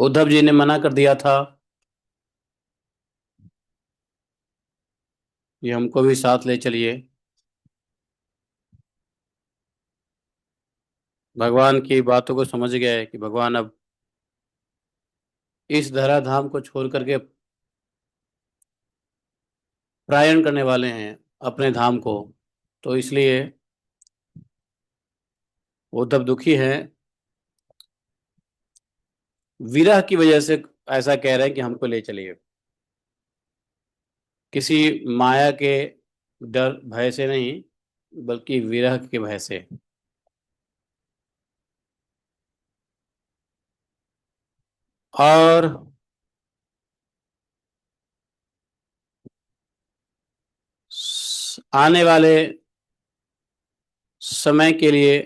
उद्धव जी ने मना कर दिया था कि हमको भी साथ ले चलिए। भगवान की बातों को समझ गए कि भगवान अब इस धराधाम को छोड़ करके प्रयाण करने वाले हैं अपने धाम को। तो इसलिए उद्धव दुखी हैं, विरह की वजह से ऐसा कह रहे हैं कि हमको ले चलिए। किसी माया के डर भय से नहीं, बल्कि विरह के भय से। और आने वाले समय के लिए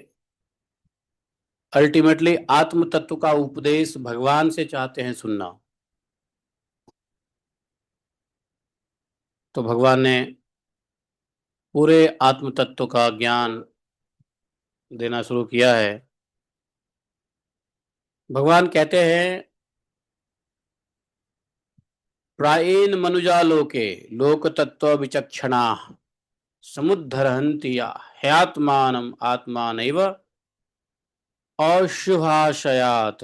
अल्टीमेटली आत्म तत्व का उपदेश भगवान से चाहते हैं सुनना। तो भगवान ने पूरे आत्म तत्व का ज्ञान देना शुरू किया है। भगवान कहते हैं, प्रायेण मनुजा लोके लोक तत्व विचक्षणा समुद्धरन्ति ह्यात्मानम आत्मानैव अशुभाशयात।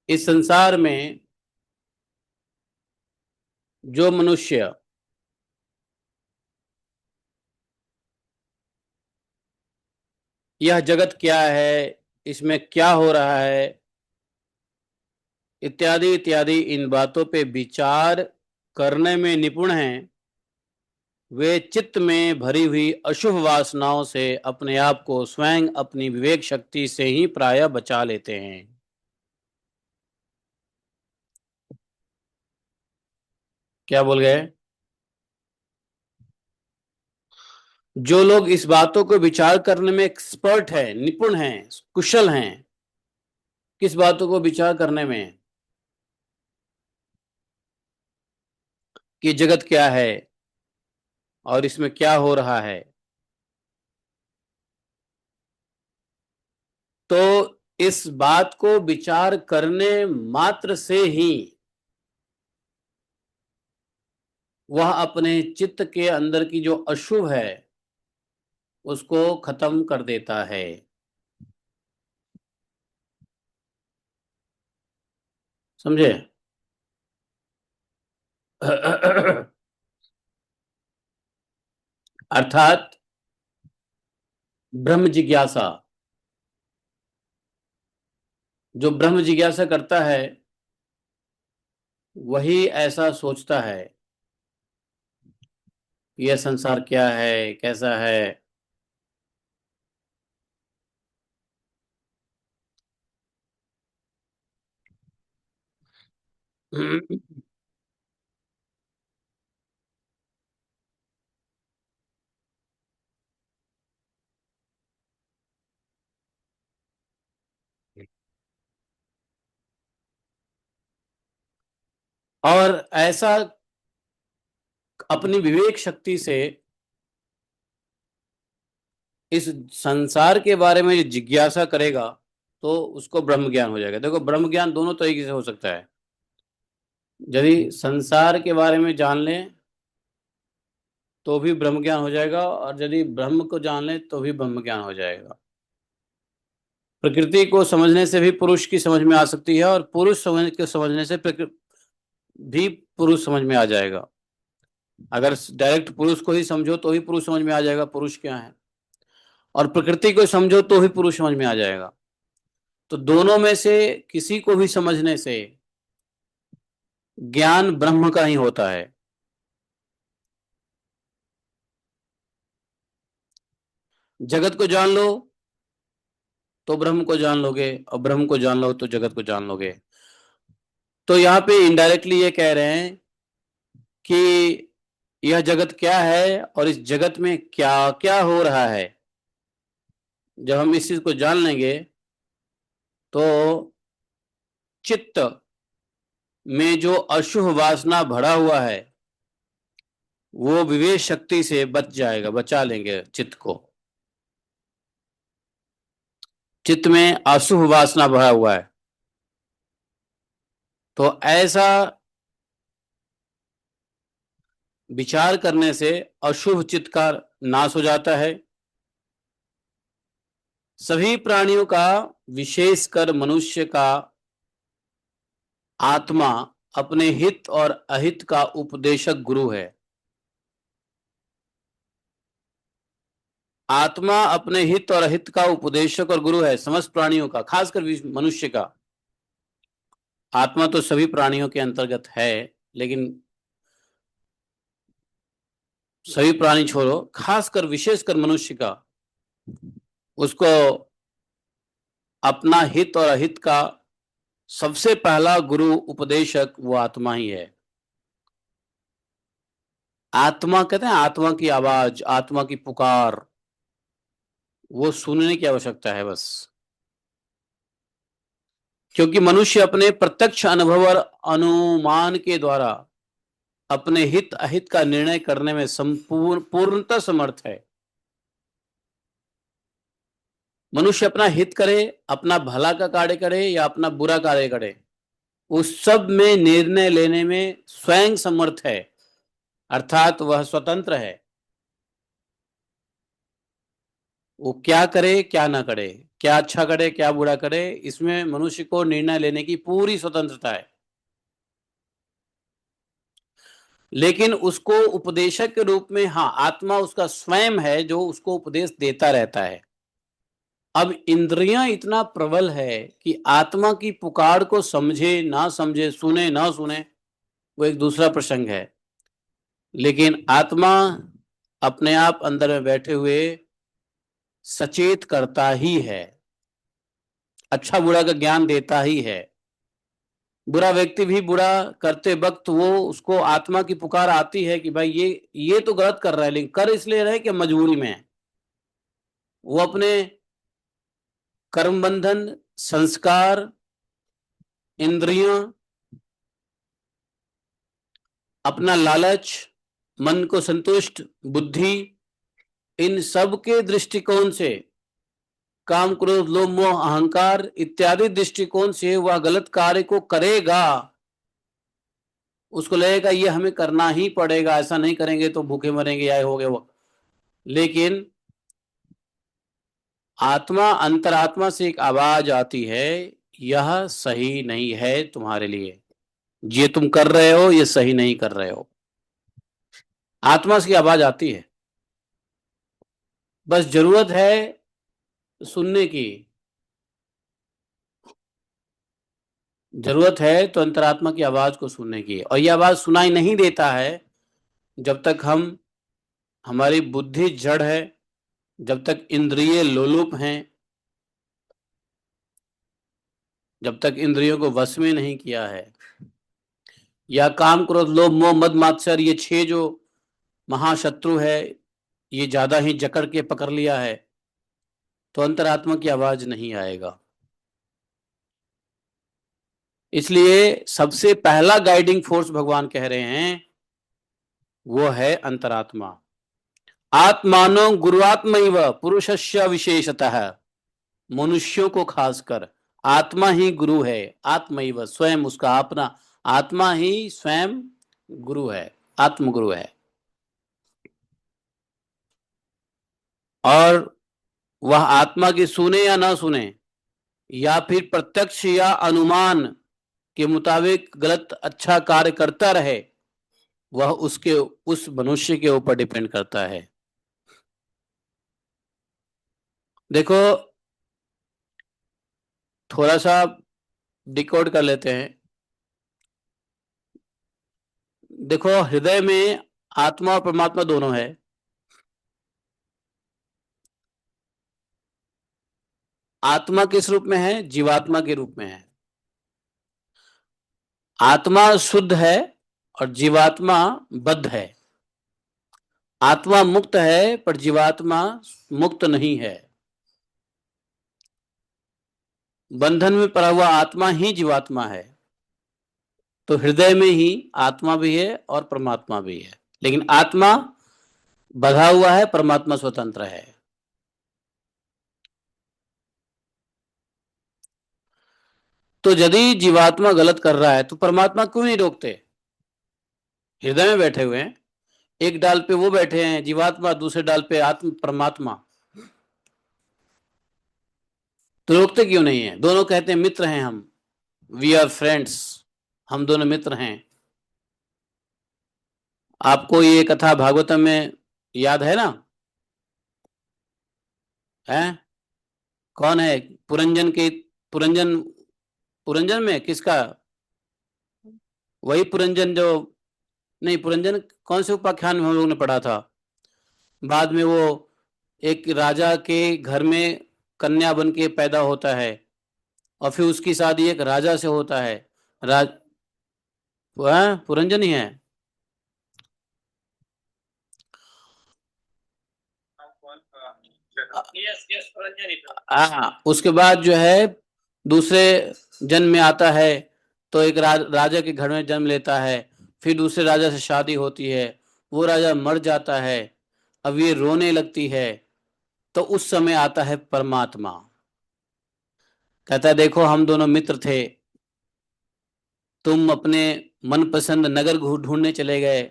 इस संसार में जो मनुष्य यह जगत क्या है, इसमें क्या हो रहा है, इत्यादि इत्यादि इन बातों पे विचार करने में निपुण हैं, वे चित्त में भरी हुई अशुभ वासनाओं से अपने आप को स्वयं अपनी विवेक शक्ति से ही प्रायः बचा लेते हैं। क्या बोल गए? जो लोग इस बातों को विचार करने में एक्सपर्ट है, निपुण हैं, कुशल हैं, किस बातों को विचार करने में कि जगत क्या है और इसमें क्या हो रहा है, तो इस बात को विचार करने मात्र से ही वह अपने चित्त के अंदर की जो अशुभ है उसको खत्म कर देता है। समझे? अर्थात ब्रह्म जिज्ञासा, जो ब्रह्म जिज्ञासा करता है वही ऐसा सोचता है, यह संसार क्या है, कैसा है। और ऐसा अपनी विवेक शक्ति से इस संसार के बारे में जिज्ञासा करेगा तो उसको ब्रह्म ज्ञान हो जाएगा। देखो, ब्रह्म ज्ञान दोनों तरीके से हो सकता है। यदि संसार के बारे में जान लें तो भी ब्रह्म ज्ञान हो जाएगा, और यदि ब्रह्म को जान लें तो भी ब्रह्म ज्ञान हो जाएगा। प्रकृति को समझने से भी पुरुष की समझ में आ सकती है, और पुरुष समझने से प्रकृति भी पुरुष समझ में आ जाएगा। अगर डायरेक्ट पुरुष को ही समझो तो ही पुरुष समझ में आ जाएगा पुरुष क्या है, और प्रकृति को समझो तो ही पुरुष समझ में आ जाएगा। तो दोनों में से किसी को भी समझने से ज्ञान ब्रह्म का ही होता है। जगत को जान लो तो ब्रह्म को जान लोगे, और ब्रह्म को जान लो तो जगत को जान लोगे। तो यहाँ पे इनडायरेक्टली ये कह रहे हैं कि यह जगत क्या है और इस जगत में क्या क्या हो रहा है। जब हम इस चीज को जान लेंगे तो चित्त में जो अशुभ वासना भरा हुआ है वो विवेक शक्ति से बच जाएगा, बचा लेंगे चित्त को। चित्त में अशुभ वासना भरा हुआ है, तो ऐसा विचार करने से अशुभ चित्त का नाश हो जाता है। सभी प्राणियों का, विशेषकर मनुष्य का आत्मा अपने हित और अहित का उपदेशक गुरु है। आत्मा अपने हित और अहित का उपदेशक और गुरु है समस्त प्राणियों का, खासकर मनुष्य का। आत्मा तो सभी प्राणियों के अंतर्गत है, लेकिन सभी प्राणी छोड़ो, खासकर विशेषकर मनुष्य का, उसको अपना हित और अहित का सबसे पहला गुरु उपदेशक वो आत्मा ही है। आत्मा कहते हैं, आत्मा की आवाज, आत्मा की पुकार, वो सुनने की आवश्यकता है बस। क्योंकि मनुष्य अपने प्रत्यक्ष अनुभव और अनुमान के द्वारा अपने हित अहित का निर्णय करने में संपूर्ण पूर्णतः समर्थ है। मनुष्य अपना हित करे, अपना भला का कार्य करे या अपना बुरा कार्य करे, उस सब में निर्णय लेने में स्वयं समर्थ है, अर्थात वह स्वतंत्र है। वो क्या करे क्या ना करे, क्या अच्छा करे क्या बुरा करे, इसमें मनुष्य को निर्णय लेने की पूरी स्वतंत्रता है। लेकिन उसको उपदेशक के रूप में, हाँ, आत्मा उसका स्वयं है जो उसको उपदेश देता रहता है। अब इंद्रियां इतना प्रबल है कि आत्मा की पुकार को समझे ना समझे, सुने ना सुने, वो एक दूसरा प्रसंग है। लेकिन आत्मा अपने आप अंदर में बैठे हुए सचेत करता ही है, अच्छा बुरा का ज्ञान देता ही है। बुरा व्यक्ति भी बुरा करते वक्त वो, उसको आत्मा की पुकार आती है कि भाई ये तो गलत कर रहा है, लेकिन कर इसलिए रहे कि मजबूरी में है। वो अपने कर्म बंधन, संस्कार, इंद्रियां, अपना लालच, मन को संतुष्ट, बुद्धि, इन सब के दृष्टिकोण से, काम क्रोध लोभ मोह अहंकार इत्यादि दृष्टिकोण से वह गलत कार्य को करेगा। उसको लगेगा ये हमें करना ही पड़ेगा, ऐसा नहीं करेंगे तो भूखे मरेंगे या हो गए वो। लेकिन आत्मा, अंतरात्मा से एक आवाज आती है, यह सही नहीं है तुम्हारे लिए, ये तुम कर रहे हो ये सही नहीं कर रहे हो। आत्मा से आवाज आती है, बस जरूरत है सुनने की। जरूरत है तो अंतरात्मा की आवाज को सुनने की, और यह आवाज सुनाई नहीं देता है जब तक हमारी बुद्धि जड़ है, जब तक इंद्रिय लोलुप हैं, जब तक इंद्रियों को वश में नहीं किया है, या काम क्रोध लोभ मोह मद मात्सर, ये छह जो महाशत्रु है, ये ज्यादा ही जकड़ के पकड़ लिया है, तो अंतरात्मा की आवाज नहीं आएगा। इसलिए सबसे पहला गाइडिंग फोर्स भगवान कह रहे हैं वो है अंतरात्मा। आत्मानो गुरुआत्मैव पुरुषस्य विशेषतः, मनुष्यों को खासकर आत्मा ही गुरु है। आत्मैव, स्वयं उसका अपना आत्मा ही स्वयं गुरु है, आत्मगुरु है। और वह आत्मा की सुने या ना सुने, या फिर प्रत्यक्ष या अनुमान के मुताबिक गलत अच्छा कार्य करता रहे, वह उसके उस मनुष्य के ऊपर डिपेंड करता है। देखो, थोड़ा सा डिकोड कर लेते हैं। देखो, हृदय में आत्मा और परमात्मा दोनों है। आत्मा किस रूप में है? जीवात्मा के रूप में है। आत्मा शुद्ध है और जीवात्मा बद्ध है। आत्मा मुक्त है पर जीवात्मा मुक्त नहीं है। बंधन में पड़ा हुआ आत्मा ही जीवात्मा है। तो हृदय में ही आत्मा भी है और परमात्मा भी है, लेकिन आत्मा बंधा हुआ है, परमात्मा स्वतंत्र है। तो यदि जीवात्मा गलत कर रहा है तो परमात्मा क्यों नहीं रोकते? हृदय में बैठे हुए हैं, एक डाल पे वो बैठे हैं जीवात्मा, दूसरे डाल पे आत्म परमात्मा, तो रोकते क्यों नहीं है? दोनों कहते हैं मित्र हैं हम, वी आर फ्रेंड्स, हम दोनों मित्र हैं। आपको ये कथा भागवतम में याद है ना? है? कौन है पुरंजन के? पुरंजन, पुरंजन में किसका? वही पुरंजन जो, नहीं पुरंजन कौन से उपाख्यान में हम लोग ने पढ़ा था? बाद में वो एक राजा के घर में कन्या बन के पैदा होता है और फिर उसकी शादी एक राजा से होता है। राज, वह पुरंजन ही है। यस यस पुरंजन ही था। हाँ, उसके बाद जो है दूसरे जन्म में आता है, तो एक राजा के घर में जन्म लेता है, फिर दूसरे राजा से शादी होती है, वो राजा मर जाता है, अब ये रोने लगती है, तो उस समय आता है परमात्मा, कहता है देखो हम दोनों मित्र थे, तुम अपने मनपसंद नगर ढूंढने चले गए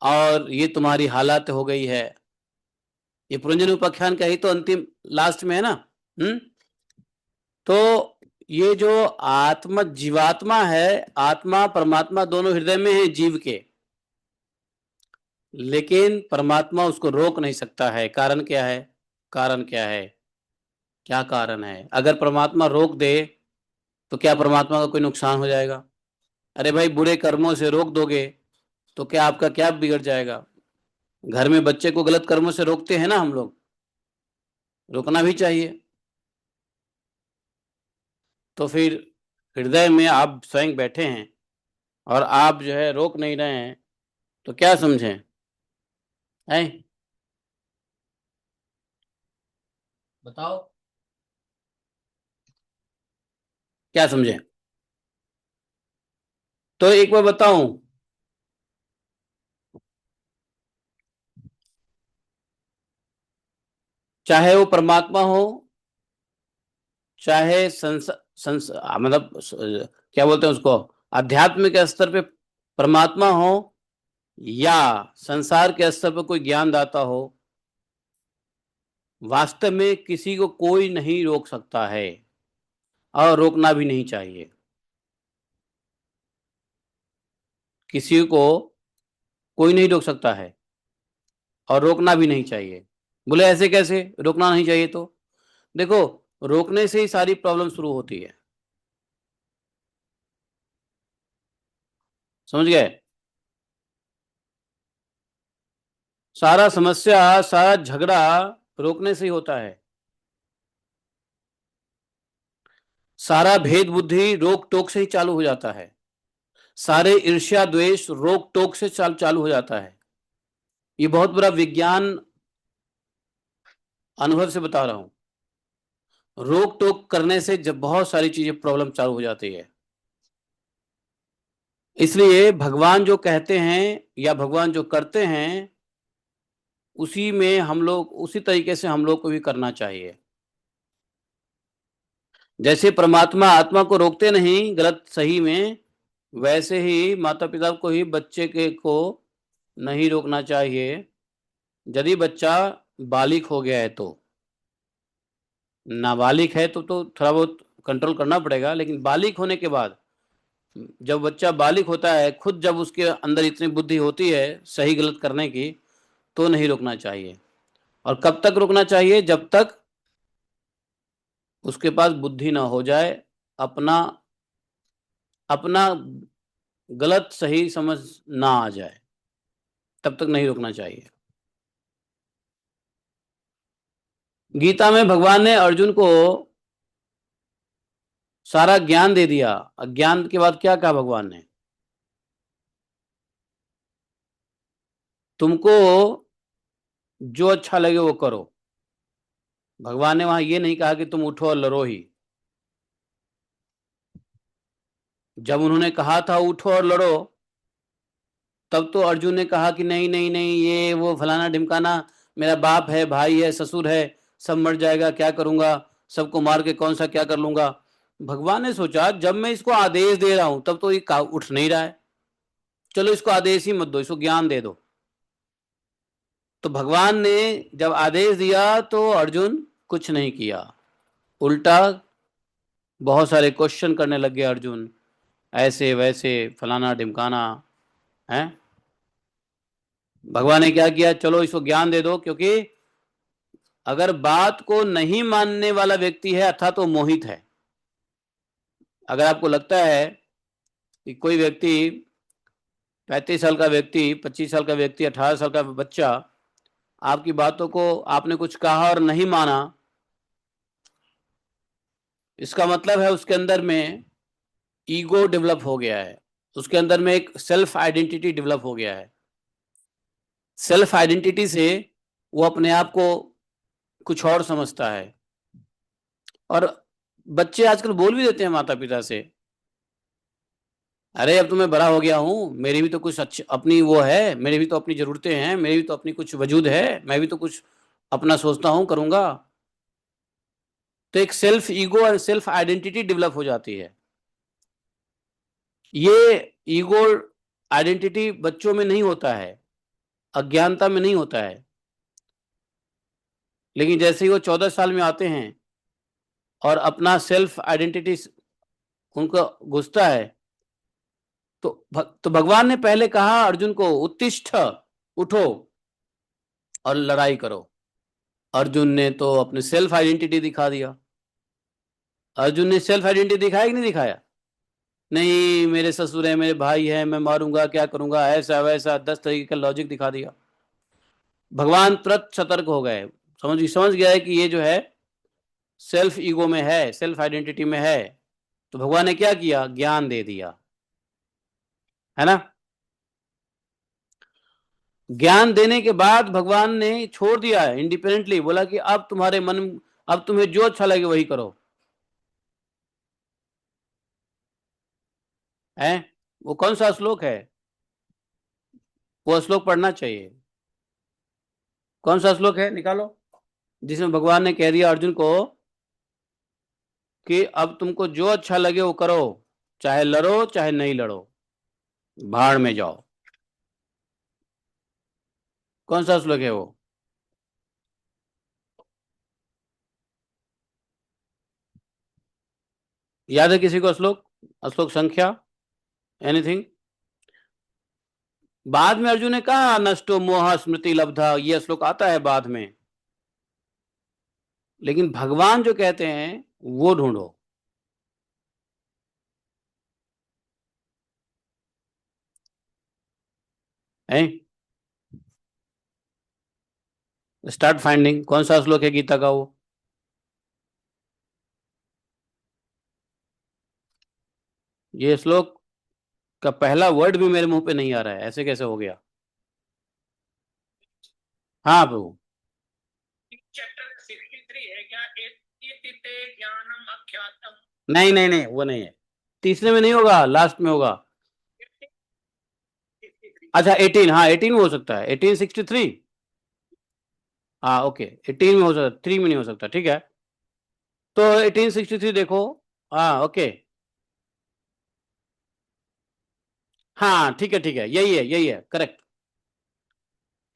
और ये तुम्हारी हालत हो गई है। ये पुरंजन उपाख्यान का ही तो अंतिम लास्ट में है ना। हम्म। तो ये जो आत्मा जीवात्मा है, आत्मा परमात्मा दोनों हृदय में है जीव के, लेकिन परमात्मा उसको रोक नहीं सकता है। कारण क्या है? कारण क्या है? क्या कारण है? अगर परमात्मा रोक दे तो क्या परमात्मा का कोई नुकसान हो जाएगा? अरे भाई, बुरे कर्मों से रोक दोगे तो क्या आपका क्या बिगड़ जाएगा? घर में बच्चे को गलत कर्मों से रोकते हैं ना हम लोग, रोकना भी चाहिए। तो फिर हृदय में आप स्वयं बैठे हैं और आप जो है रोक नहीं रहे हैं, तो क्या समझें? है? बताओ, क्या समझें? तो एक बार बताऊं, चाहे वो परमात्मा हो, चाहे मतलब क्या बोलते हैं उसको, आध्यात्मिक स्तर पे परमात्मा हो, या संसार के स्तर पर कोई ज्ञानदाता हो, वास्तव में किसी को कोई नहीं रोक सकता है और रोकना भी नहीं चाहिए। किसी को कोई नहीं रोक सकता है और रोकना भी नहीं चाहिए। बोले ऐसे कैसे रोकना नहीं चाहिए? तो देखो, रोकने से ही सारी प्रॉब्लम शुरू होती है। समझ गए? सारा समस्या, सारा झगड़ा रोकने से ही होता है। सारा भेद बुद्धि रोक टोक से ही चालू हो जाता है। सारे ईर्ष्या द्वेष रोक टोक से चालू हो जाता है। ये बहुत बड़ा विज्ञान अनुभव से बता रहा हूं। रोक टोक करने से जब बहुत सारी चीजें प्रॉब्लम चालू हो जाती है। इसलिए भगवान जो कहते हैं या भगवान जो करते हैं, उसी में हम लोग, उसी तरीके से हम लोग को भी करना चाहिए। जैसे परमात्मा आत्मा को रोकते नहीं गलत सही में, वैसे ही माता पिता को ही बच्चे के को नहीं रोकना चाहिए। यदि बच्चा बालिग हो गया है तो, नाबालिग है तो थोड़ा बहुत कंट्रोल करना पड़ेगा, लेकिन बालिग होने के बाद, जब बच्चा बालिग होता है, खुद जब उसके अंदर इतनी बुद्धि होती है सही गलत करने की, तो नहीं रोकना चाहिए। और कब तक रोकना चाहिए? जब तक उसके पास बुद्धि ना हो जाए, अपना अपना गलत सही समझ ना आ जाए, तब तक नहीं रोकना चाहिए। गीता में भगवान ने अर्जुन को सारा ज्ञान दे दिया। अज्ञान के बाद क्या कहा भगवान ने? तुमको जो अच्छा लगे वो करो। भगवान ने वहां ये नहीं कहा कि तुम उठो और लड़ो ही। जब उन्होंने कहा था उठो और लड़ो, तब तो अर्जुन ने कहा कि नहीं नहीं नहीं, ये वो फलाना ढिमकाना, मेरा बाप है, भाई है, ससुर है, सब मर जाएगा, क्या करूंगा, सबको मार के कौन सा क्या कर लूंगा। भगवान ने सोचा जब मैं इसको आदेश दे रहा हूं तब तो ये उठ नहीं रहा है, चलो इसको आदेश ही मत दो, इसको ज्ञान दे दो। तो भगवान ने जब आदेश दिया तो अर्जुन कुछ नहीं किया, उल्टा बहुत सारे क्वेश्चन करने लग गया अर्जुन, ऐसे वैसे फलाना ढिमकाना है। भगवान ने क्या किया, चलो इसको ज्ञान दे दो, क्योंकि अगर बात को नहीं मानने वाला व्यक्ति है अर्थात तो मोहित है। अगर आपको लगता है कि कोई व्यक्ति 35 साल का व्यक्ति, 25 साल का व्यक्ति, 18 साल का बच्चा आपकी बातों को, आपने कुछ कहा और नहीं माना, इसका मतलब है उसके अंदर में ईगो डेवलप हो गया है, उसके अंदर में एक सेल्फ आइडेंटिटी डेवलप हो गया है। सेल्फ आइडेंटिटी से वो अपने आप को कुछ और समझता है। और बच्चे आजकल बोल भी देते हैं माता पिता से, अरे अब तो मैं बड़ा हो गया हूं, मेरी भी तो कुछ अच्छी अपनी वो है, मेरी भी तो अपनी जरूरतें हैं, मेरी भी तो अपनी कुछ वजूद है, मैं भी तो कुछ अपना सोचता हूं करूंगा। तो एक सेल्फ ईगो और सेल्फ आइडेंटिटी डेवलप हो जाती है। ये ईगो आइडेंटिटी बच्चों में नहीं होता है, अज्ञानता में नहीं होता है, लेकिन जैसे ही वो 14 साल में आते हैं और अपना सेल्फ आइडेंटिटी उनको घुसता है, तो भगवान ने पहले कहा अर्जुन को, उत्तिष्ठ, उठो और लड़ाई करो। अर्जुन ने तो अपनी सेल्फ आइडेंटिटी दिखा दिया। अर्जुन ने सेल्फ आइडेंटिटी दिखाया कि नहीं दिखाया? नहीं, मेरे ससुर है, मेरे भाई है, मैं मारूंगा, क्या करूंगा, ऐसा वैसा 10 तरीके का लॉजिक दिखा दिया। भगवान तुरंत सतर्क हो गए, समझ गया है कि ये जो है सेल्फ ईगो में है, सेल्फ आइडेंटिटी में है। तो भगवान ने क्या किया, ज्ञान दे दिया, है ना। ज्ञान देने के बाद भगवान ने छोड़ दिया है इंडिपेंडेंटली, बोला कि अब तुम्हारे मन, अब तुम्हें जो अच्छा लगे वही करो। है, वो कौन सा श्लोक है? वो श्लोक पढ़ना चाहिए। कौन सा श्लोक है, निकालो, जिसमें भगवान ने कह दिया अर्जुन को कि अब तुमको जो अच्छा लगे वो करो, चाहे लड़ो चाहे नहीं लड़ो, भाड़ में जाओ। कौन सा श्लोक है वो? याद है किसी को श्लोक, श्लोक संख्या, एनीथिंग? बाद में अर्जुन ने कहा नष्टो मोह स्मृति लब्धा, ये श्लोक आता है बाद में, लेकिन भगवान जो कहते हैं वो ढूंढो। है, स्टार्ट फाइंडिंग, कौन सा श्लोक है गीता का वो? ये श्लोक का पहला वर्ड भी मेरे मुंह पे नहीं आ रहा है, ऐसे कैसे हो गया? हाँ प्रभु। चैप्टर 63 है क्या? इति ज्ञानम अख्यातम। नहीं नहीं नहीं, वो नहीं है, तीसरे में नहीं होगा, लास्ट में होगा। अच्छा 18, हाँ 18 में हो सकता है, 1863। हाँ ओके, 18 में हो सकता, 3 में नहीं हो सकता, ठीक है। तो 1863 देखो, हाँ ओके, हाँ ठीक है, यही है करेक्ट।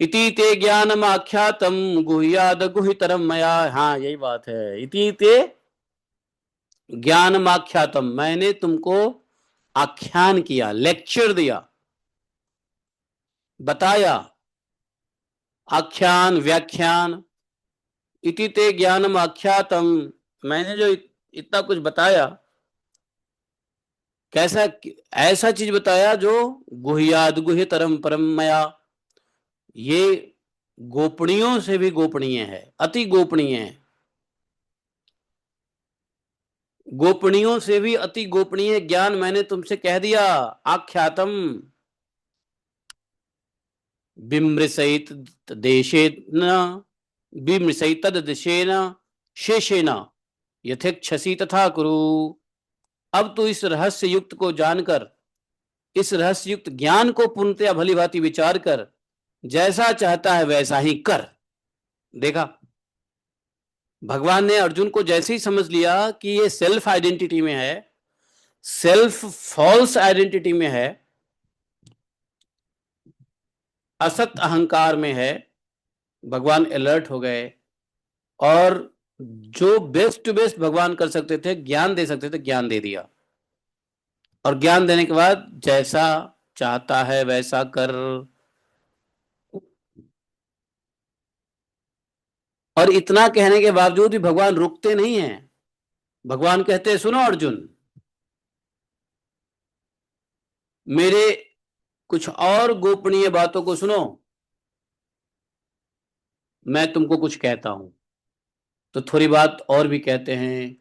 इति ते ज्ञानम आख्यातम गुह्याद गुहितरम मया, हाँ यही बात है, इति ते ज्ञानम आख्यातम, मैंने तुमको आख्यान किया, लेक्चर दिया, बताया, आख्यान व्याख्यान, इति ते ज्ञानम आख्यातम, मैंने जो इतना कुछ बताया, कैसा, ऐसा चीज बताया जो गुह्याद गुह्यतरम परम मया, ये गोपनीयों से भी गोपनीय है, अति गोपनीय है, गोपनीयों से भी अति गोपनीय ज्ञान मैंने तुमसे कह दिया। आख्यातम विमृशैत देशेन, विमृशैत देशेन शेषेन यथेक्षसी तथा कुरु। अब तो इस रहस्य युक्त को जानकर, इस रहस्य युक्त ज्ञान को पूर्णतया भली भांति विचार कर, जैसा चाहता है वैसा ही कर। देखा, भगवान ने अर्जुन को जैसे ही समझ लिया कि ये सेल्फ आइडेंटिटी में है, सेल्फ फॉल्स आइडेंटिटी में है, असत अहंकार में है, भगवान अलर्ट हो गए और जो बेस्ट टू बेस्ट भगवान कर सकते थे, ज्ञान दे सकते थे, ज्ञान दे दिया। और ज्ञान देने के बाद जैसा चाहता है वैसा कर। और इतना कहने के बावजूद भी भगवान रुकते नहीं हैं। भगवान कहते हैं, सुनो अर्जुन, मेरे कुछ और गोपनीय बातों को सुनो, मैं तुमको कुछ कहता हूं। तो थोड़ी बात और भी कहते हैं।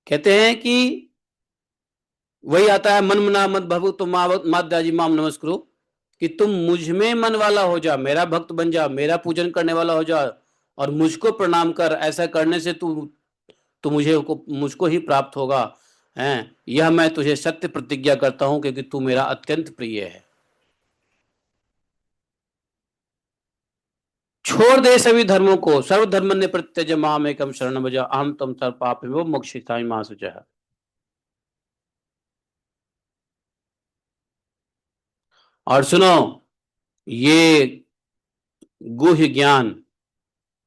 कहते हैं कि वही आता है, मन मना मत भवु तुम मादाजी माम नमस्कुरु, कि तुम मुझ में मन वाला हो जा, मेरा भक्त बन जा, मेरा पूजन करने वाला हो जा और मुझको प्रणाम कर। ऐसा करने से तू मुझको ही प्राप्त होगा। हैं, यह मैं तुझे सत्य प्रतिज्ञा करता हूं, क्योंकि तू मेरा अत्यंत प्रिय है। छोड़ दे सभी धर्मों को, सर्वधर्म ने प्रत्यज माम एकम शरण भज, अहम तुम सर्व पाप मोक्षिताय मां शुचः। और सुनो, ये गुह्य ज्ञान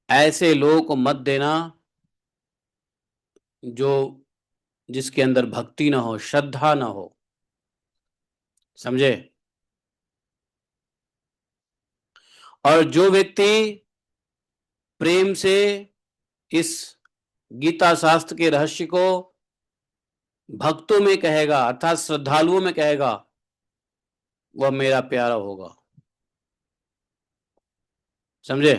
ऐसे लोगों को मत देना जो जिसके अंदर भक्ति ना हो, श्रद्धा ना हो। समझे? और जो व्यक्ति प्रेम से इस गीता शास्त्र के रहस्य को भक्तों में कहेगा, अर्थात श्रद्धालुओं में कहेगा, वह मेरा प्यारा होगा। समझे?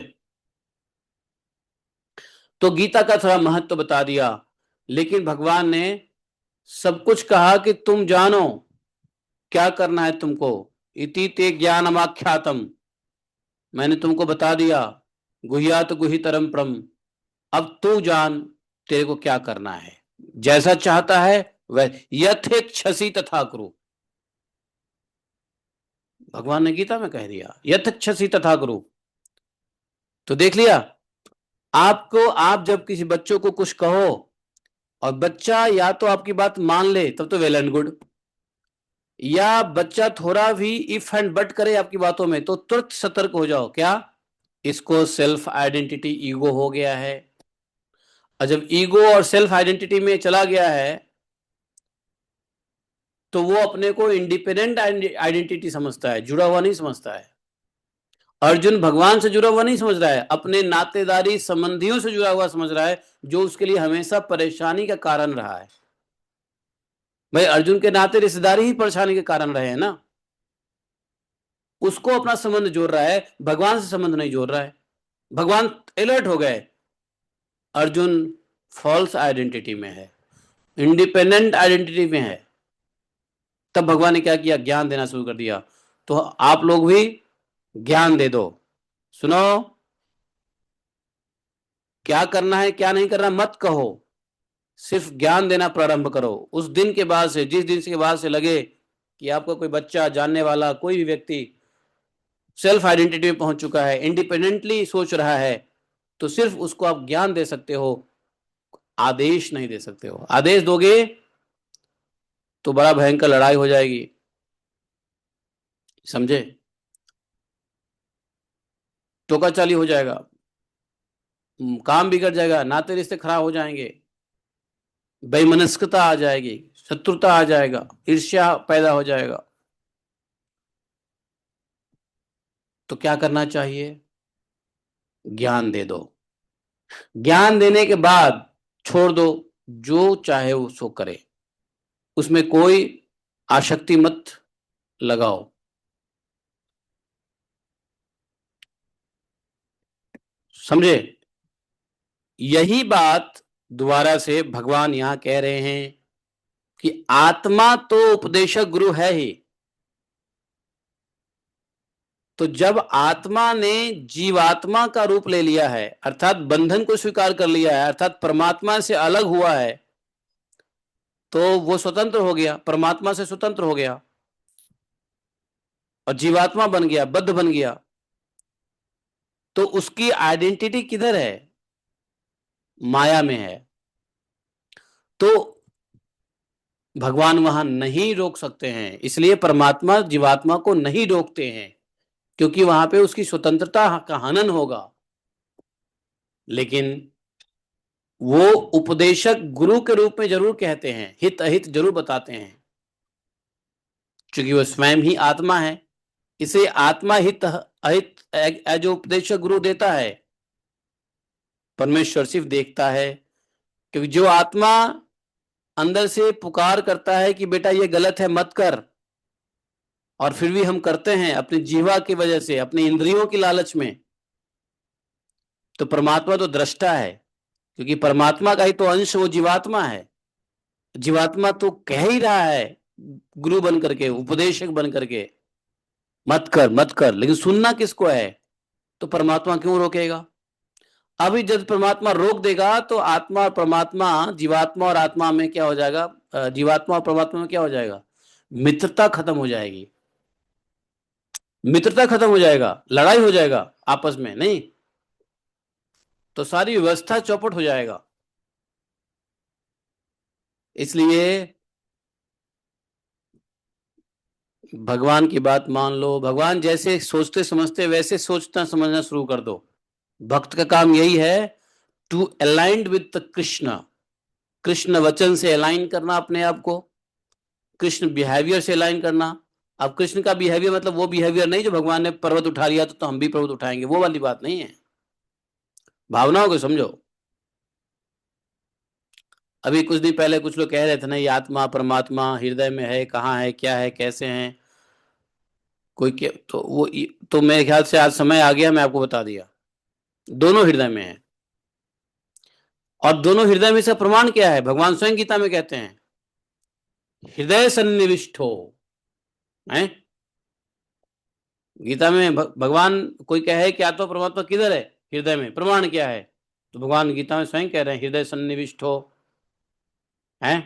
तो गीता का थोड़ा महत्व बता दिया, लेकिन भगवान ने सब कुछ कहा कि तुम जानो क्या करना है तुमको। इति ते ज्ञानमाख्यातम, मैंने तुमको बता दिया, गुह्यात गुहितरम परम। अब तू जान तेरे को क्या करना है, जैसा चाहता है वह यथेच्छसि तथा कुरु। भगवान ने गीता में कह दिया यथेच्छसि तथा कुरु। तो देख लिया, आपको, आप जब किसी बच्चों को कुछ कहो और बच्चा या तो आपकी बात मान ले तब तो वेल एंड गुड, या बच्चा थोड़ा भी इफ एंड बट करे आपकी बातों में तो तुरंत सतर्क हो जाओ। क्या? इसको सेल्फ आइडेंटिटी ईगो हो गया है। और जब ईगो और सेल्फ आइडेंटिटी में चला गया है तो वो अपने को इंडिपेंडेंट आइडेंटिटी समझता है, जुड़ा हुआ नहीं समझता है। अर्जुन भगवान से जुड़ा हुआ नहीं समझ रहा है, अपने नातेदारी संबंधियों से जुड़ा हुआ समझ रहा है, जो उसके लिए हमेशा परेशानी का कारण रहा है। भाई अर्जुन के नाते रिश्तेदारी ही परेशानी के कारण रहे हैं ना। उसको अपना संबंध जोड़ रहा है, भगवान से संबंध नहीं जोड़ रहा है। भगवान अलर्ट हो गए, अर्जुन फॉल्स आइडेंटिटी में है, इंडिपेंडेंट आइडेंटिटी में है। तब भगवान ने क्या किया? ज्ञान देना शुरू कर दिया। तो आप लोग भी ज्ञान दे दो। सुनो, क्या करना है क्या नहीं करना मत कहो, सिर्फ ज्ञान देना प्रारंभ करो। उस दिन के बाद से, जिस दिन के बाद से लगे कि आपका कोई बच्चा, जानने वाला कोई भी व्यक्ति सेल्फ आइडेंटिटी में पहुंच चुका है, इंडिपेंडेंटली सोच रहा है, तो सिर्फ उसको आप ज्ञान दे सकते हो, आदेश नहीं दे सकते हो। आदेश दोगे तो बड़ा भयंकर लड़ाई हो जाएगी। समझे? टोकाचाली हो जाएगा, काम बिगड़ जाएगा, नाते रिश्ते खराब हो जाएंगे, बेमनस्कता आ जाएगी, शत्रुता आ जाएगा, ईर्ष्या पैदा हो जाएगा। तो क्या करना चाहिए? ज्ञान दे दो। ज्ञान देने के बाद छोड़ दो, जो चाहे वो सो करे, उसमें कोई आसक्ति मत लगाओ। समझे? यही बात दोबारा से भगवान यहां कह रहे हैं कि आत्मा तो उपदेशक गुरु है ही। तो जब आत्मा ने जीवात्मा का रूप ले लिया है, अर्थात बंधन को स्वीकार कर लिया है, अर्थात परमात्मा से अलग हुआ है, तो वो स्वतंत्र हो गया, परमात्मा से स्वतंत्र हो गया और जीवात्मा बन गया, बद्ध बन गया। तो उसकी आइडेंटिटी किधर है? माया में है। तो भगवान वहां नहीं रोक सकते हैं, इसलिए परमात्मा जीवात्मा को नहीं रोकते हैं, क्योंकि वहां पे उसकी स्वतंत्रता का हनन होगा। लेकिन वो उपदेशक गुरु के रूप में जरूर कहते हैं, हित अहित जरूर बताते हैं, क्योंकि वो स्वयं ही आत्मा है। इसे आत्मा हित अहित जो उपदेशक गुरु देता है, परमेश्वर सिर्फ देखता है। क्योंकि जो आत्मा अंदर से पुकार करता है कि बेटा ये गलत है मत कर, और फिर भी हम करते हैं अपनी जीवा की वजह से, अपनी इंद्रियों की लालच में, तो परमात्मा तो दृष्टा है, क्योंकि परमात्मा का ही तो अंश वो जीवात्मा है। जीवात्मा तो कह ही रहा है गुरु बन करके, उपदेशक बन करके, मत कर मत कर, लेकिन सुनना किसको है? तो परमात्मा क्यों रोकेगा? अभी जब परमात्मा रोक देगा तो आत्मा और परमात्मा, जीवात्मा और आत्मा में क्या हो जाएगा? जीवात्मा और परमात्मा में क्या हो जाएगा? मित्रता खत्म हो जाएगी। मित्रता खत्म हो जाएगा, लड़ाई हो जाएगा आपस में, नहीं तो सारी व्यवस्था चौपट हो जाएगा। इसलिए भगवान की बात मान लो, भगवान जैसे सोचते समझते वैसे सोचना समझना शुरू कर दो। भक्त का काम यही है, to aligned with Krishna, Krishna वचन से अलाइन करना अपने आप को, कृष्ण बिहेवियर से अलाइन करना। अब कृष्ण का बिहेवियर मतलब वो बिहेवियर नहीं जो भगवान ने पर्वत उठा लिया तो हम भी पर्वत उठाएंगे, वो वाली बात नहीं है। भावनाओं को समझो। अभी कुछ दिन पहले कुछ लोग कह रहे थे ना, ये आत्मा परमात्मा हृदय में है, कहाँ है, क्या है, कैसे हैं, कोई क्या, तो वो तो मेरे ख्याल से आज समय आ गया, मैं आपको बता दिया, दोनों हृदय में है। और दोनों हृदय में इसका प्रमाण क्या है? भगवान स्वयं गीता में कहते हैं, हृदय सन्निविष्ट हो है। गीता में भगवान कोई कहे कि आत्मा परमात्मा किधर है? हृदय में। प्रमाण क्या है? तो भगवान गीता में स्वयं कह रहे हैं, हृदय सन्निविष्ट हो है।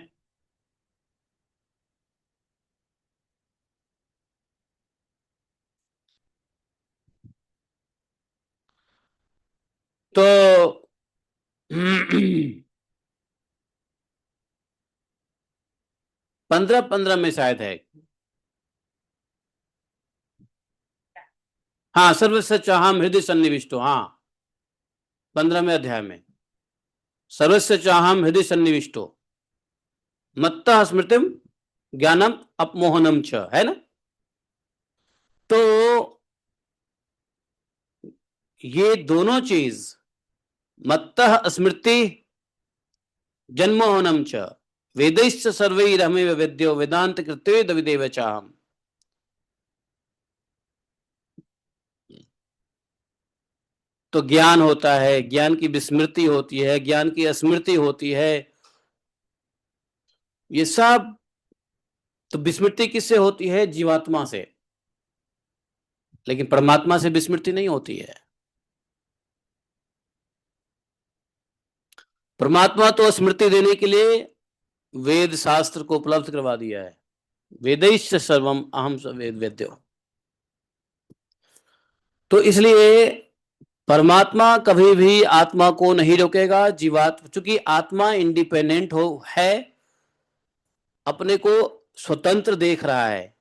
तो 15-15 में शायद है। हाँ, सर्व चाहम हृदय सन्निविष्टो, हाँ 15वें अध्याय में, सर्वस्य चाहम हृदय सन्निविष्टो मत्तः स्मृतिम ज्ञानम अपमोहनम च, है ना। तो ये दोनों चीज, मत्तः स्मृति जन्मोहनम च वेदैश्च सर्वैरहमेव वेद्यो वेदांत कृत्वेद विदेव चाहम। तो ज्ञान होता है, ज्ञान की विस्मृति होती है, ज्ञान की स्मृति होती है, ये सब। तो विस्मृति किससे होती है? जीवात्मा से। लेकिन परमात्मा से विस्मृति नहीं होती है। परमात्मा तो स्मृति देने के लिए वेद शास्त्र को उपलब्ध करवा दिया है, वेदैश्च सर्वम अहम स वेद वेद्यो। तो इसलिए परमात्मा कभी भी आत्मा को नहीं रोकेगा। जीवात्मा, चूंकि आत्मा इंडिपेंडेंट हो है, अपने को स्वतंत्र देख रहा है,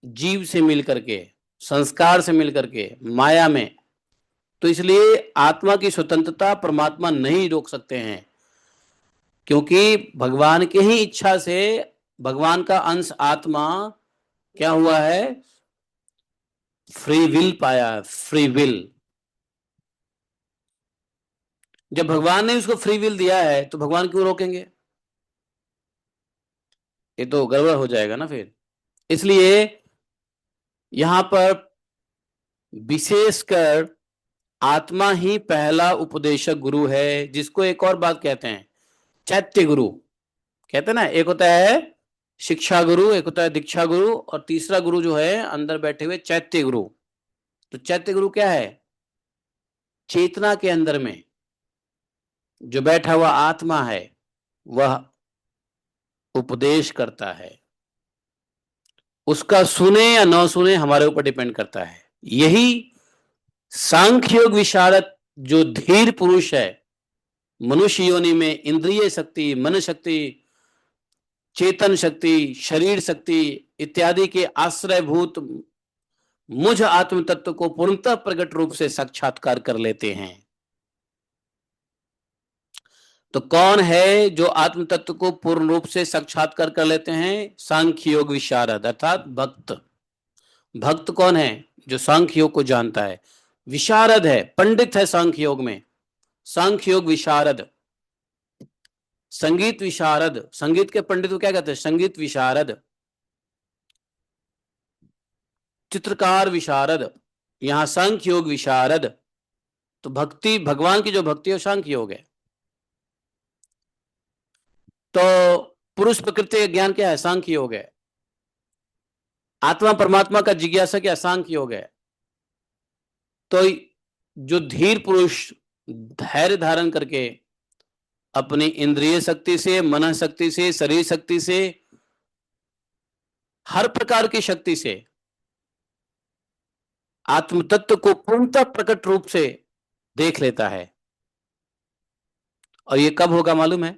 जीव से मिल करके, संस्कार से मिल करके, माया में। तो इसलिए आत्मा की स्वतंत्रता परमात्मा नहीं रोक सकते हैं, क्योंकि भगवान के ही इच्छा से भगवान का अंश आत्मा क्या हुआ है? फ्री विल पाया, फ्री विल। जब भगवान ने उसको फ्री विल दिया है तो भगवान क्यों रोकेंगे? ये तो गड़बड़ हो जाएगा ना फिर। इसलिए यहां पर विशेषकर आत्मा ही पहला उपदेशक गुरु है, जिसको एक और बात कहते हैं चैत्य गुरु। कहते हैं ना, एक होता है शिक्षा गुरु, एक होता है दीक्षा गुरु, और तीसरा गुरु जो है अंदर बैठे हुए चैत्य गुरु। तो चैत्य गुरु क्या है? चेतना के अंदर में जो बैठा हुआ आत्मा है, वह उपदेश करता है। उसका सुने या न सुने हमारे ऊपर डिपेंड करता है। यही सांख्य योग विशारद जो धीर पुरुष है, मनुष्य योनि में इंद्रिय शक्ति, मन शक्ति, चेतन शक्ति, शरीर शक्ति इत्यादि के आश्रयभूत मुझ आत्म तत्व को पूर्णतः प्रकट रूप से साक्षात्कार कर लेते हैं। तो कौन है जो आत्म तत्व को पूर्ण रूप से साक्षात्कार कर लेते हैं? सांख्य योग विशारद अर्थात भक्त। भक्त कौन है? जो सांख्य योग को जानता है, विशारद है, पंडित है सांख्य योग में। सांख्य योग विशारद, संगीत विशारद, संगीत के पंडित को क्या कहते हैं? संगीत विशारद। चित्रकार विशारद, यहां सांख्य योग विशारद। तो भक्ति, भगवान की जो भक्ति है सांख्य योग है। तो पुरुष प्रकृति का ज्ञान क्या है? सांख्य योग है। आत्मा परमात्मा का जिज्ञासा क्या? सांख्य योग है। तो जो धीर पुरुष धैर्य धारण करके अपनी इंद्रिय शक्ति से, मन शक्ति से, शरीर शक्ति से, हर प्रकार की शक्ति से आत्म तत्व को पूर्णतः प्रकट रूप से देख लेता है। और ये कब होगा मालूम है?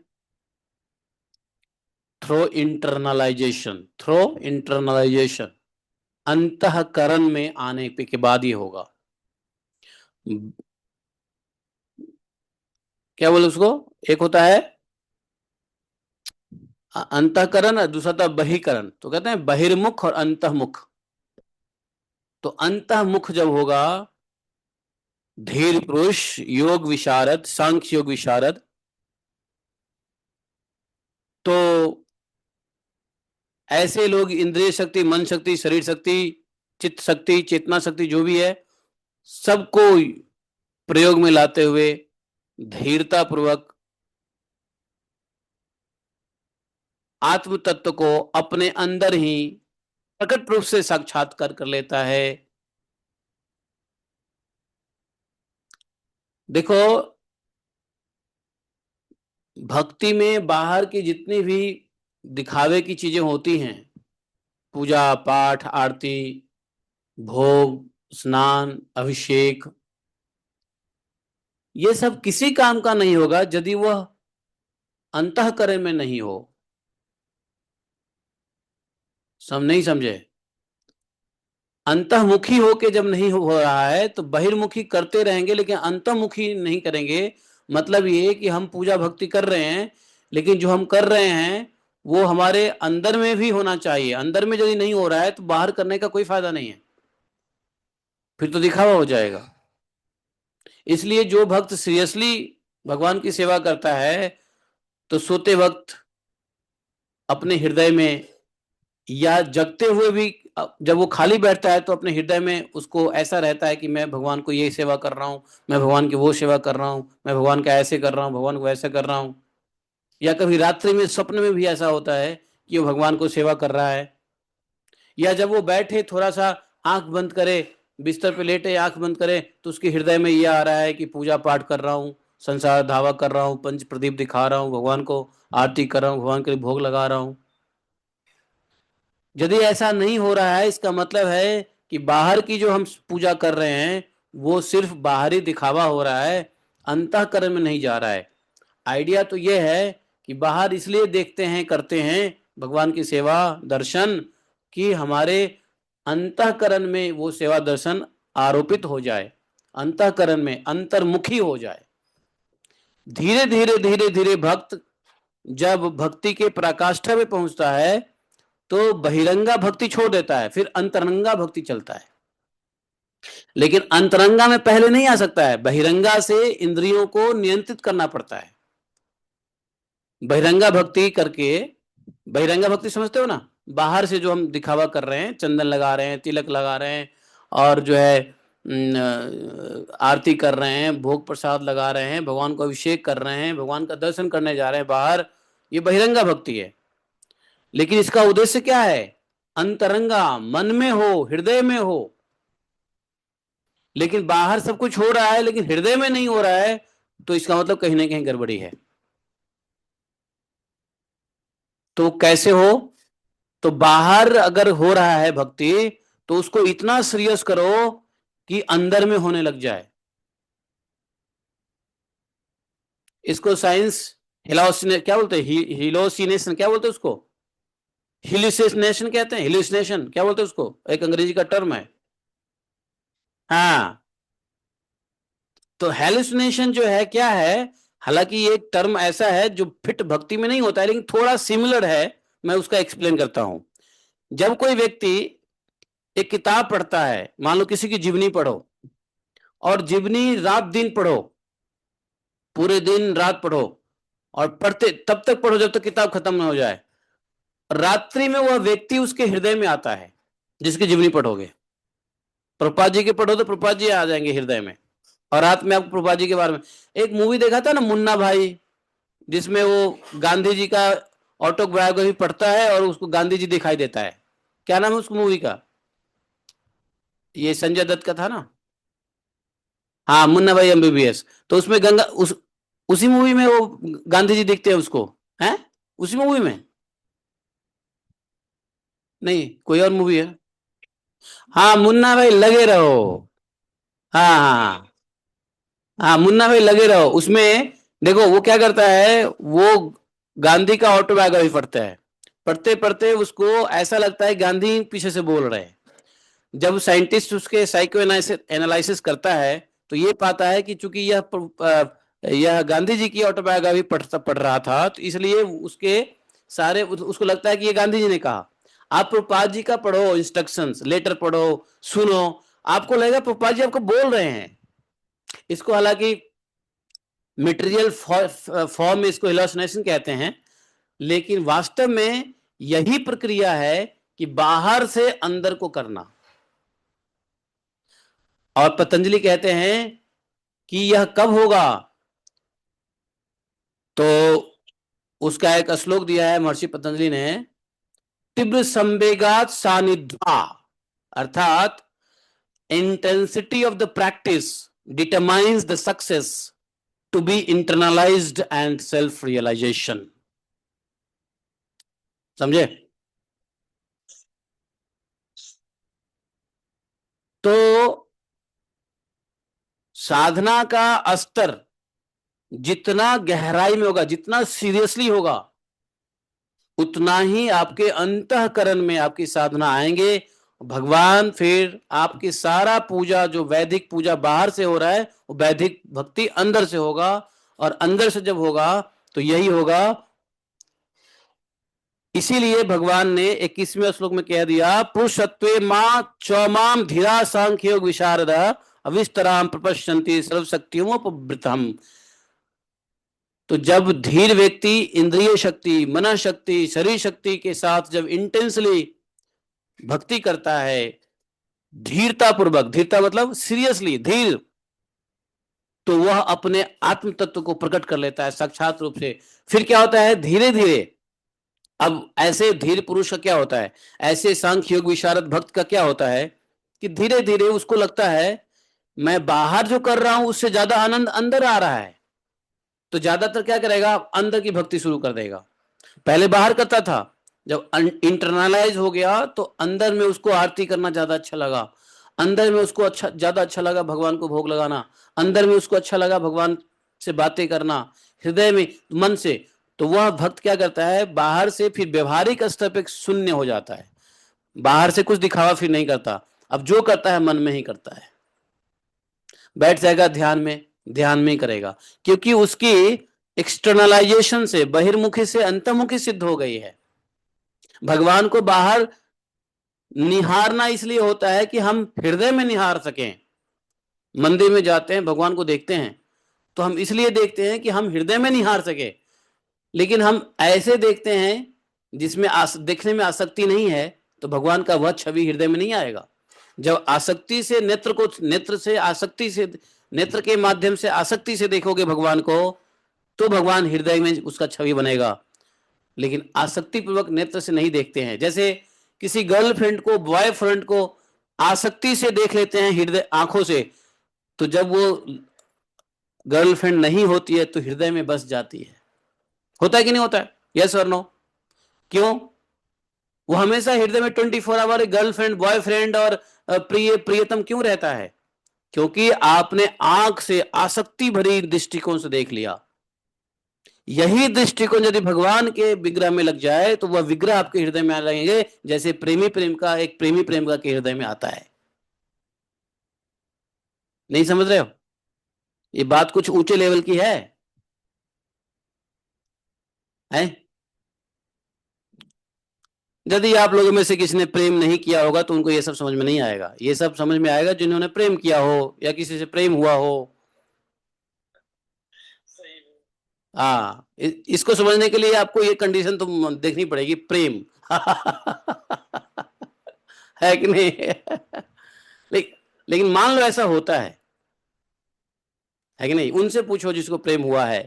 थ्रो इंटरनलाइजेशन, थ्रो इंटरनलाइजेशन, अंतःकरण में आने के बाद ही होगा। क्या बोले उसको? एक होता है अंतःकरण और दूसरा था बहिकरण। तो कहते हैं बहिर्मुख और अंतःमुख। तो अंतःमुख जब होगा धीर पुरुष, योग विशारद, सांख्य योग विशारद, तो ऐसे लोग इंद्रिय शक्ति, मन शक्ति, शरीर शक्ति, चित्त शक्ति, चेतना शक्ति जो भी है, सबको प्रयोग में लाते हुए धीरता पूर्वक आत्म तत्व को अपने अंदर ही प्रकट रूप से साक्षात्कार कर लेता है। देखो, भक्ति में बाहर की जितनी भी दिखावे की चीजें होती हैं, पूजा पाठ, आरती, भोग, स्नान, अभिषेक, ये सब किसी काम का नहीं होगा यदि वह अंतःकरण में नहीं हो। सब नहीं समझे? अंतःमुखी होके जब नहीं हो रहा है तो बहिर्मुखी करते रहेंगे, लेकिन अंतर्मुखी नहीं करेंगे। मतलब ये कि हम पूजा भक्ति कर रहे हैं, लेकिन जो हम कर रहे हैं वो हमारे अंदर में भी होना चाहिए। अंदर में यदि नहीं हो रहा है तो बाहर करने का कोई फायदा नहीं है, फिर तो दिखावा हो जाएगा। इसलिए जो भक्त सीरियसली भगवान की सेवा करता है तो सोते वक्त अपने हृदय में या जगते हुए भी, जब वो खाली बैठता है तो अपने हृदय में उसको ऐसा रहता है कि मैं भगवान को ये सेवा कर रहा हूँ, मैं भगवान की वो सेवा कर रहा हूँ, मैं भगवान का ऐसे कर रहा हूँ, भगवान को ऐसे कर रहा हूँ। या कभी रात्रि में स्वप्न में भी ऐसा होता है कि वो भगवान को सेवा कर रहा है। या जब वो बैठे थोड़ा सा आंख बंद करे, बिस्तर पे लेटे आंख बंद करे, तो उसके हृदय में ये आ रहा है कि पूजा पाठ कर रहा हूँ, संसार धावा कर रहा हूँ, पंच प्रदीप दिखा रहा हूँ, भगवान को आरती कर रहा हूँ, भगवान के लिए भोग लगा रहा हूँ। यदि ऐसा नहीं हो रहा है, इसका मतलब है कि बाहर की जो हम पूजा कर रहे हैं वो सिर्फ बाहरी दिखावा हो रहा है, अंतःकरण में नहीं जा रहा है। आइडिया तो ये है कि बाहर इसलिए देखते हैं, करते हैं भगवान की सेवा दर्शन, कि हमारे अंतःकरण में वो सेवा दर्शन आरोपित हो जाए, अंतःकरण में अंतर्मुखी हो जाए। धीरे धीरे धीरे धीरे भक्त जब भक्ति के पराकाष्ठा में पहुंचता है तो बहिरंगा भक्ति छोड़ देता है, फिर अंतरंगा भक्ति चलता है। लेकिन अंतरंगा में पहले नहीं आ सकता है, बहिरंगा से इंद्रियों को नियंत्रित करना पड़ता है। बहिरंगा भक्ति करके, बहिरंगा भक्ति समझते हो ना? बाहर से जो हम दिखावा कर रहे हैं, चंदन लगा रहे हैं, तिलक लगा रहे हैं, और जो है आरती कर रहे हैं, भोग प्रसाद लगा रहे हैं, भगवान को अभिषेक कर रहे हैं, भगवान का दर्शन करने जा रहे हैं बाहर, ये बहिरंगा भक्ति है। लेकिन इसका उद्देश्य क्या है? अंतरंगा, मन में हो, हृदय में हो। लेकिन बाहर सब कुछ हो रहा है लेकिन हृदय में नहीं हो रहा है, तो इसका मतलब कहीं ना कहीं गड़बड़ी है। तो कैसे हो? तो बाहर अगर हो रहा है भक्ति तो उसको इतना सीरियस करो कि अंदर में होने लग जाए। इसको साइंस हिलोसिने क्या बोलते हैं, हिलोसिनेशन क्या बोलते हैं उसको, हिलुसिनेशन कहते हैं, हिलुसिनेशन क्या बोलते हैं उसको, एक अंग्रेजी का टर्म है। हाँ, तो हेलुसिनेशन जो है क्या है, हालांकि ये एक टर्म ऐसा है जो फिट भक्ति में नहीं होता है, लेकिन थोड़ा सिमिलर है। मैं उसका एक्सप्लेन करता हूं। जब कोई व्यक्ति एक किताब पढ़ता है, मान लो किसी की जीवनी पढ़ो, और जीवनी रात दिन पढ़ो, पूरे दिन रात पढ़ो, और पढ़ते तब तक पढ़ो जब तक किताब खत्म ना हो जाए। रात्रि में वह व्यक्ति उसके हृदय में आता है, जिसकी जीवनी पढ़ोगे। प्रभुपाद जी के पढ़ो तो प्रभुपाद जी आ जाएंगे हृदय में, और रात में आपको प्रभुपाद जी के बारे में। एक मूवी देखा था ना, मुन्ना भाई, जिसमें वो गांधी जी का ऑटोबायोग्राफी पढ़ता है और उसको गांधी जी दिखाई देता है। क्या नाम है उस मूवी का, ये संजय दत्त का था ना। हाँ, मुन्ना भाई एमबीबीएस। तो उसमें गंगा उसी मूवी में वो गांधी जी दिखते हैं उसको, हैं, उसी मूवी में। नहीं, कोई और मूवी है। हाँ, मुन्ना भाई लगे रहो। हाँ हाँ हाँ। हाँ, मुन्ना भाई लगे रहो उसमें। देखो वो क्या करता है, वो गांधी का ऑटोबायोग्राफी पढ़ता है। पढ़ते पढ़ते उसको ऐसा लगता है गांधी पीछे से बोल रहे हैं। जब साइंटिस्ट उसके साइको एनालिसिस करता है, तो ये पाता है कि चूंकि यह गांधी जी की ऑटोबायोग्राफी पढ़ रहा था, तो इसलिए उसके सारे उसको लगता है कि ये गांधी जी ने कहा। आप प्रभुपाद जी का पढ़ो, इंस्ट्रक्शंस लेटर पढ़ो, सुनो, आपको लगेगा प्रभुपाद जी आपको बोल रहे हैं। इसको हालांकि मटेरियल फॉर्म में इसको हेलोसिनेशन कहते हैं, लेकिन वास्तव में यही प्रक्रिया है कि बाहर से अंदर को करना। और पतंजलि कहते हैं कि यह कब होगा, तो उसका एक श्लोक दिया है महर्षि पतंजलि ने, तीव्र संवेगात सानिध्या, अर्थात intensity of the practice determines the success to be internalised and self realisation. समझे? तो साधना का स्तर जितना गहराई में होगा, जितना सीरियसली होगा, उतना ही आपके अंतःकरण में आपकी साधना आएंगे। भगवान फिर आपकी सारा पूजा, जो वैदिक पूजा बाहर से हो रहा है, वो वैदिक भक्ति अंदर से होगा। और अंदर से जब होगा तो यही होगा। इसीलिए भगवान ने 21वें श्लोक में कह दिया, पुरुषत्वे मां चौमाम धीरा सांख्य योग विशारद अविस्तराम प्रपश्यन्ति सर्वशक्तियोपवृतम। तो जब धीर व्यक्ति इंद्रिय शक्ति, मन शक्ति, शरीर शक्ति के साथ जब इंटेंसली भक्ति करता है, धीरता पूर्वक, धीरता मतलब सीरियसली धीर, तो वह अपने आत्म तत्व को प्रकट कर लेता है साक्षात रूप से। फिर क्या होता है, धीरे धीरे, अब ऐसे धीर पुरुष का क्या होता है, ऐसे सांख्य योग विशारद भक्त का क्या होता है, कि धीरे धीरे उसको लगता है मैं बाहर जो कर रहा हूं उससे ज्यादा आनंद अंदर आ रहा है। तो ज्यादातर क्या करेगा, अंदर की भक्ति शुरू कर देगा। पहले बाहर करता था, जब इंटरनलाइज हो गया तो अंदर में उसको आरती करना ज्यादा अच्छा लगा, अंदर में उसको ज्यादा अच्छा लगा भगवान को भोग लगाना, अंदर में उसको अच्छा लगा भगवान से बातें करना, हृदय में, मन से। तो वह भक्त क्या करता है, बाहर से फिर व्यवहारिक स्तर पर शून्य हो जाता है, बाहर से कुछ दिखावा फिर नहीं करता। अब जो करता है मन में ही करता है, बैठ जाएगा ध्यान में, ध्यान में ही करेगा, क्योंकि उसकी एक्सटर्नलाइजेशन से, बहिर्मुखी से अंतर्मुखी सिद्ध हो गई है। भगवान को बाहर निहारना इसलिए होता है कि हम हृदय में निहार सकें। मंदिर में जाते हैं, भगवान को देखते हैं, तो हम इसलिए देखते हैं कि हम हृदय में निहार सके। लेकिन हम ऐसे देखते हैं जिसमें देखने में आसक्ति नहीं है, तो भगवान का वह छवि हृदय में नहीं आएगा। जब आसक्ति से नेत्र को, नेत्र से आसक्ति से, नेत्र के माध्यम से आसक्ति से देखोगे भगवान को, तो भगवान हृदय में उसका छवि बनेगा। लेकिन आसक्ति पूर्वक नेत्र से नहीं देखते हैं। जैसे किसी गर्लफ्रेंड को, बॉयफ्रेंड को आसक्ति से देख लेते हैं हृदय आंखों से, तो जब वो गर्लफ्रेंड नहीं होती है तो हृदय में बस जाती है। होता है कि नहीं होता है, यस और नो? क्यों? वो हमेशा हृदय में 24 आवर गर्लफ्रेंड, बॉयफ्रेंड और प्रिय, प्रियतम क्यों रहता है? क्योंकि आपने आंख से आसक्ति भरी दृष्टिकोण से देख लिया। यही दृष्टिकोण यदि भगवान के विग्रह में लग जाए तो वह विग्रह आपके हृदय में आ लगेंगे, जैसे प्रेमी प्रेम का एक प्रेमी प्रेम का के हृदय में आता है। नहीं समझ रहे हो? ये बात कुछ ऊंचे लेवल की है? यदि आप लोगों में से किसी ने प्रेम नहीं किया होगा तो उनको ये सब समझ में नहीं आएगा। ये सब समझ में आएगा जिन्होंने प्रेम किया हो या किसी से प्रेम हुआ हो। हाँ, इसको समझने के लिए आपको ये कंडीशन तो देखनी पड़ेगी, प्रेम। है कि नहीं? लेकिन मान लो ऐसा होता है कि नहीं? उनसे पूछो जिसको प्रेम हुआ है।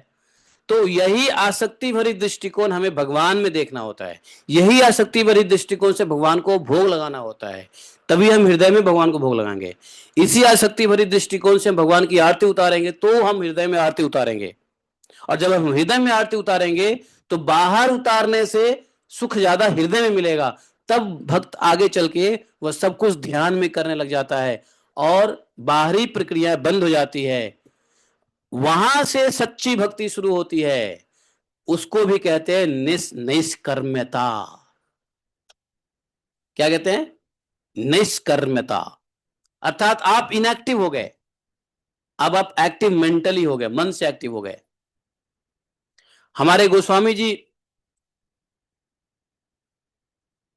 तो यही आसक्ति भरी दृष्टिकोण हमें भगवान में देखना होता है। यही आसक्ति भरी दृष्टिकोण से भगवान को भोग लगाना होता है, तभी हम हृदय में भगवान को भोग लगाएंगे। इसी आसक्ति भरी दृष्टिकोण से हम भगवान की आरती उतारेंगे तो हम हृदय में आरती उतारेंगे। और जब हम हृदय में आरती उतारेंगे तो बाहर उतारने से सुख ज्यादा हृदय में मिलेगा। तब भक्त आगे चल के वह सब कुछ ध्यान में करने लग जाता है और बाहरी प्रक्रिया बंद हो जाती है। वहां से सच्ची भक्ति शुरू होती है। उसको भी कहते हैं निष्कर्म्यता। क्या कहते हैं? निष्कर्म्यता। अर्थात आप इनएक्टिव हो गए, अब आप एक्टिव मेंटली हो गए, मन से एक्टिव हो गए। हमारे गोस्वामी जी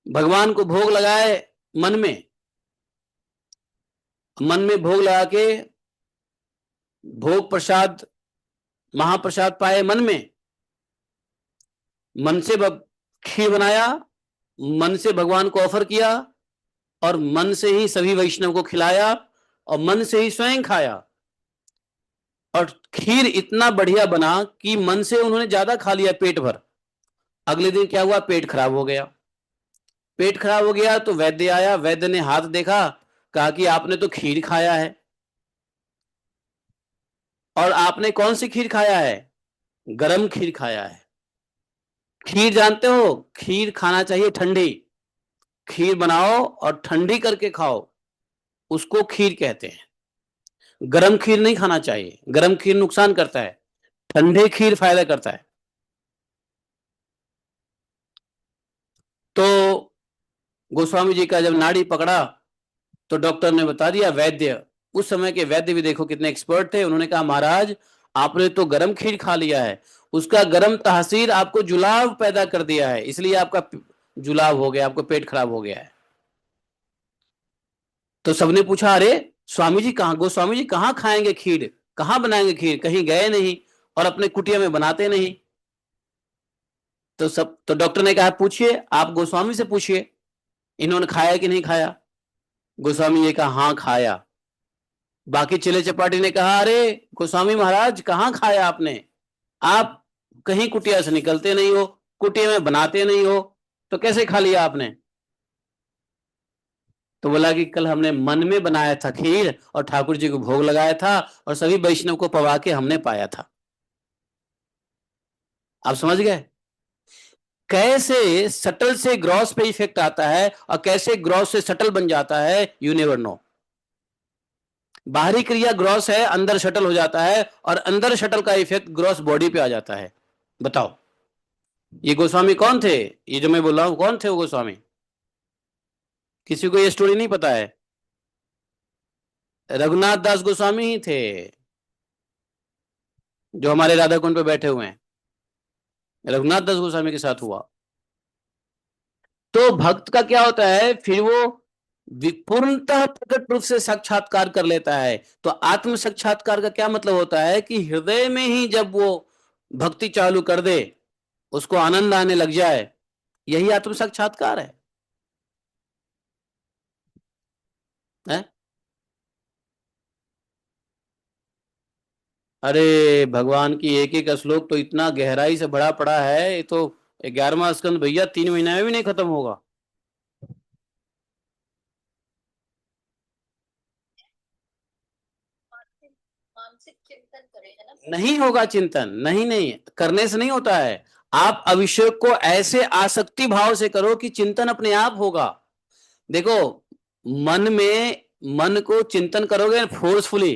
भगवान को भोग लगाए मन में भोग लगा के भोग प्रसाद महाप्रसाद पाए मन से खीर बनाया, मन से भगवान को ऑफर किया और मन से ही सभी वैष्णव को खिलाया और मन से ही स्वयं खाया। और खीर इतना बढ़िया बना कि मन से उन्होंने ज्यादा खा लिया, पेट भर। अगले दिन क्या हुआ? पेट खराब हो गया। पेट खराब हो गया तो वैद्य आया। वैद्य ने हाथ देखा, कहा कि आपने तो खीर खाया है। और आपने कौन सी खीर खाया है? गरम खीर खाया है। खीर जानते हो? खीर खाना चाहिए ठंडी। खीर बनाओ और ठंडी करके खाओ, उसको खीर कहते हैं। गरम खीर नहीं खाना चाहिए, गरम खीर नुकसान करता है, ठंडे खीर फायदा करता है। तो गोस्वामी जी का जब नाड़ी पकड़ा तो डॉक्टर ने बता दिया, वैद्य, उस समय के वैद्य भी देखो कितने एक्सपर्ट थे। उन्होंने कहा, महाराज आपने तो गरम खीर खा लिया है, उसका गरम तासीर आपको जुलाब पैदा कर दिया है, इसलिए आपका जुलाब हो गया, आपको पेट खराब हो गया है। तो सबने पूछा, अरे स्वामी जी कहाँ, गोस्वामी जी कहाँ खाएंगे खीर, कहाँ बनाएंगे खीर, कहीं गए नहीं और अपने कुटिया में बनाते नहीं। तो डॉक्टर ने कहा, पूछिए, आप गोस्वामी से पूछिए इन्होंने खाया कि नहीं खाया। गोस्वामी जी कहा, हाँ खाया। बाकी चिले चपाटी ने कहा, अरे गोस्वामी महाराज कहाँ खाया आपने, आप कहीं कुटिया से निकलते नहीं हो, कुटिया में बनाते नहीं हो, तो कैसे खा लिया आपने? तो बोला कि कल हमने मन में बनाया था खीर और ठाकुर जी को भोग लगाया था और सभी वैष्णव को पवा के हमने पाया था। आप समझ गए कैसे सटल से ग्रॉस पे इफेक्ट आता है और कैसे ग्रॉस से सटल बन जाता है? You never know. बाहरी क्रिया ग्रॉस है, अंदर शटल हो जाता है और अंदर शटल का इफेक्ट ग्रॉस बॉडी पे आ जाता है। बताओ, ये गोस्वामी कौन थे? ये जो मैं बोल रहा हूं, कौन थे वो गोस्वामी? किसी को ये स्टोरी नहीं पता है? रघुनाथ दास गोस्वामी ही थे जो हमारे राधा कुंड पे बैठे हुए हैं। रघुनाथ दास गोस्वामी के साथ हुआ। तो भक्त का क्या होता है फिर? वो पूर्णतः प्रकट रूप से साक्षात्कार कर लेता है। तो आत्म साक्षात्कार का क्या मतलब होता है कि हृदय में ही जब वो भक्ति चालू कर दे, उसको आनंद आने लग जाए, यही आत्म साक्षात्कार है? अरे भगवान की एक एक श्लोक तो इतना गहराई से भरा पड़ा है, ये तो 11वां स्कंद भैया 3 महीने में भी नहीं खत्म होगा। नहीं होगा चिंतन, नहीं नहीं, करने से नहीं होता है। आप अभिषेक को ऐसे आसक्ति भाव से करो कि चिंतन अपने आप होगा। देखो, मन में मन को चिंतन करोगे फोर्सफुली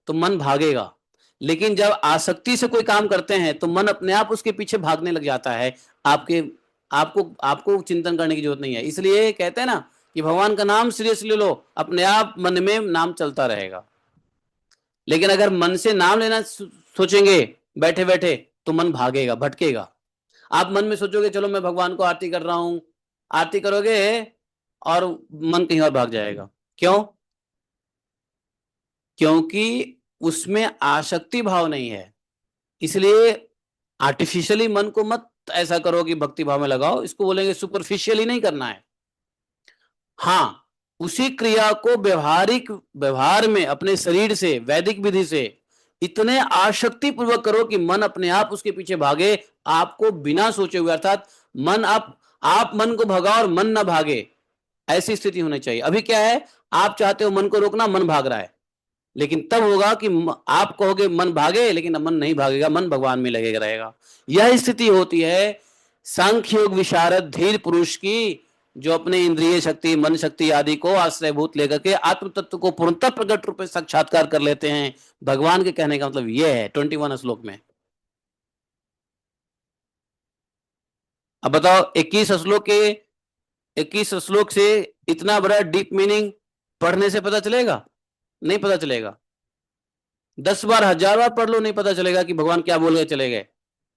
तो मन भागेगा, लेकिन जब आसक्ति से कोई काम करते हैं तो मन अपने आप उसके पीछे भागने लग जाता है। आपके आपको आपको चिंतन करने की जरूरत नहीं है। इसलिए कहते हैं ना कि भगवान का नाम सीरियसली लो, अपने आप मन में नाम चलता रहेगा। लेकिन अगर मन से नाम लेना सोचेंगे बैठे बैठे तो मन भागेगा, भटकेगा। आप मन में सोचोगे चलो मैं भगवान को आरती कर रहा हूं, आरती करोगे और मन कहीं और भाग जाएगा। क्यों? क्योंकि उसमें आसक्ति भाव नहीं है। इसलिए आर्टिफिशियली मन को मत ऐसा करो कि भक्ति भाव में लगाओ, इसको बोलेंगे सुपरफिशियली नहीं करना है। हाँ, उसी क्रिया को व्यवहारिक व्यवहार में अपने शरीर से वैदिक विधि से इतने आसक्ति पूर्वक करो कि मन अपने आप उसके पीछे भागे, आपको बिना सोचे हुए। अर्थात मन आप मन को भगाओ और मन ना भागे, ऐसी स्थिति होनी चाहिए। अभी क्या है, आप चाहते हो मन को रोकना, मन भाग रहा है। लेकिन तब होगा कि आप कहोगे मन भागे, लेकिन मन नहीं भागेगा, मन भगवान में लगेगा रहेगा। यह स्थिति होती है सांख्य योग विशारद धीर पुरुष की, जो अपने इंद्रिय शक्ति मन शक्ति आदि को आश्रयभूत लेकर के आत्म तत्व को पूर्णतः प्रकट रूप में साक्षात्कार कर लेते हैं। भगवान के कहने का मतलब यह है 21 श्लोक में। अब बताओ 21 श्लोक से इतना बड़ा डीप मीनिंग पढ़ने से पता चलेगा? नहीं पता चलेगा। 10 बार 1000 बार पढ़ लो, नहीं पता चलेगा कि भगवान क्या बोल गए चले गए।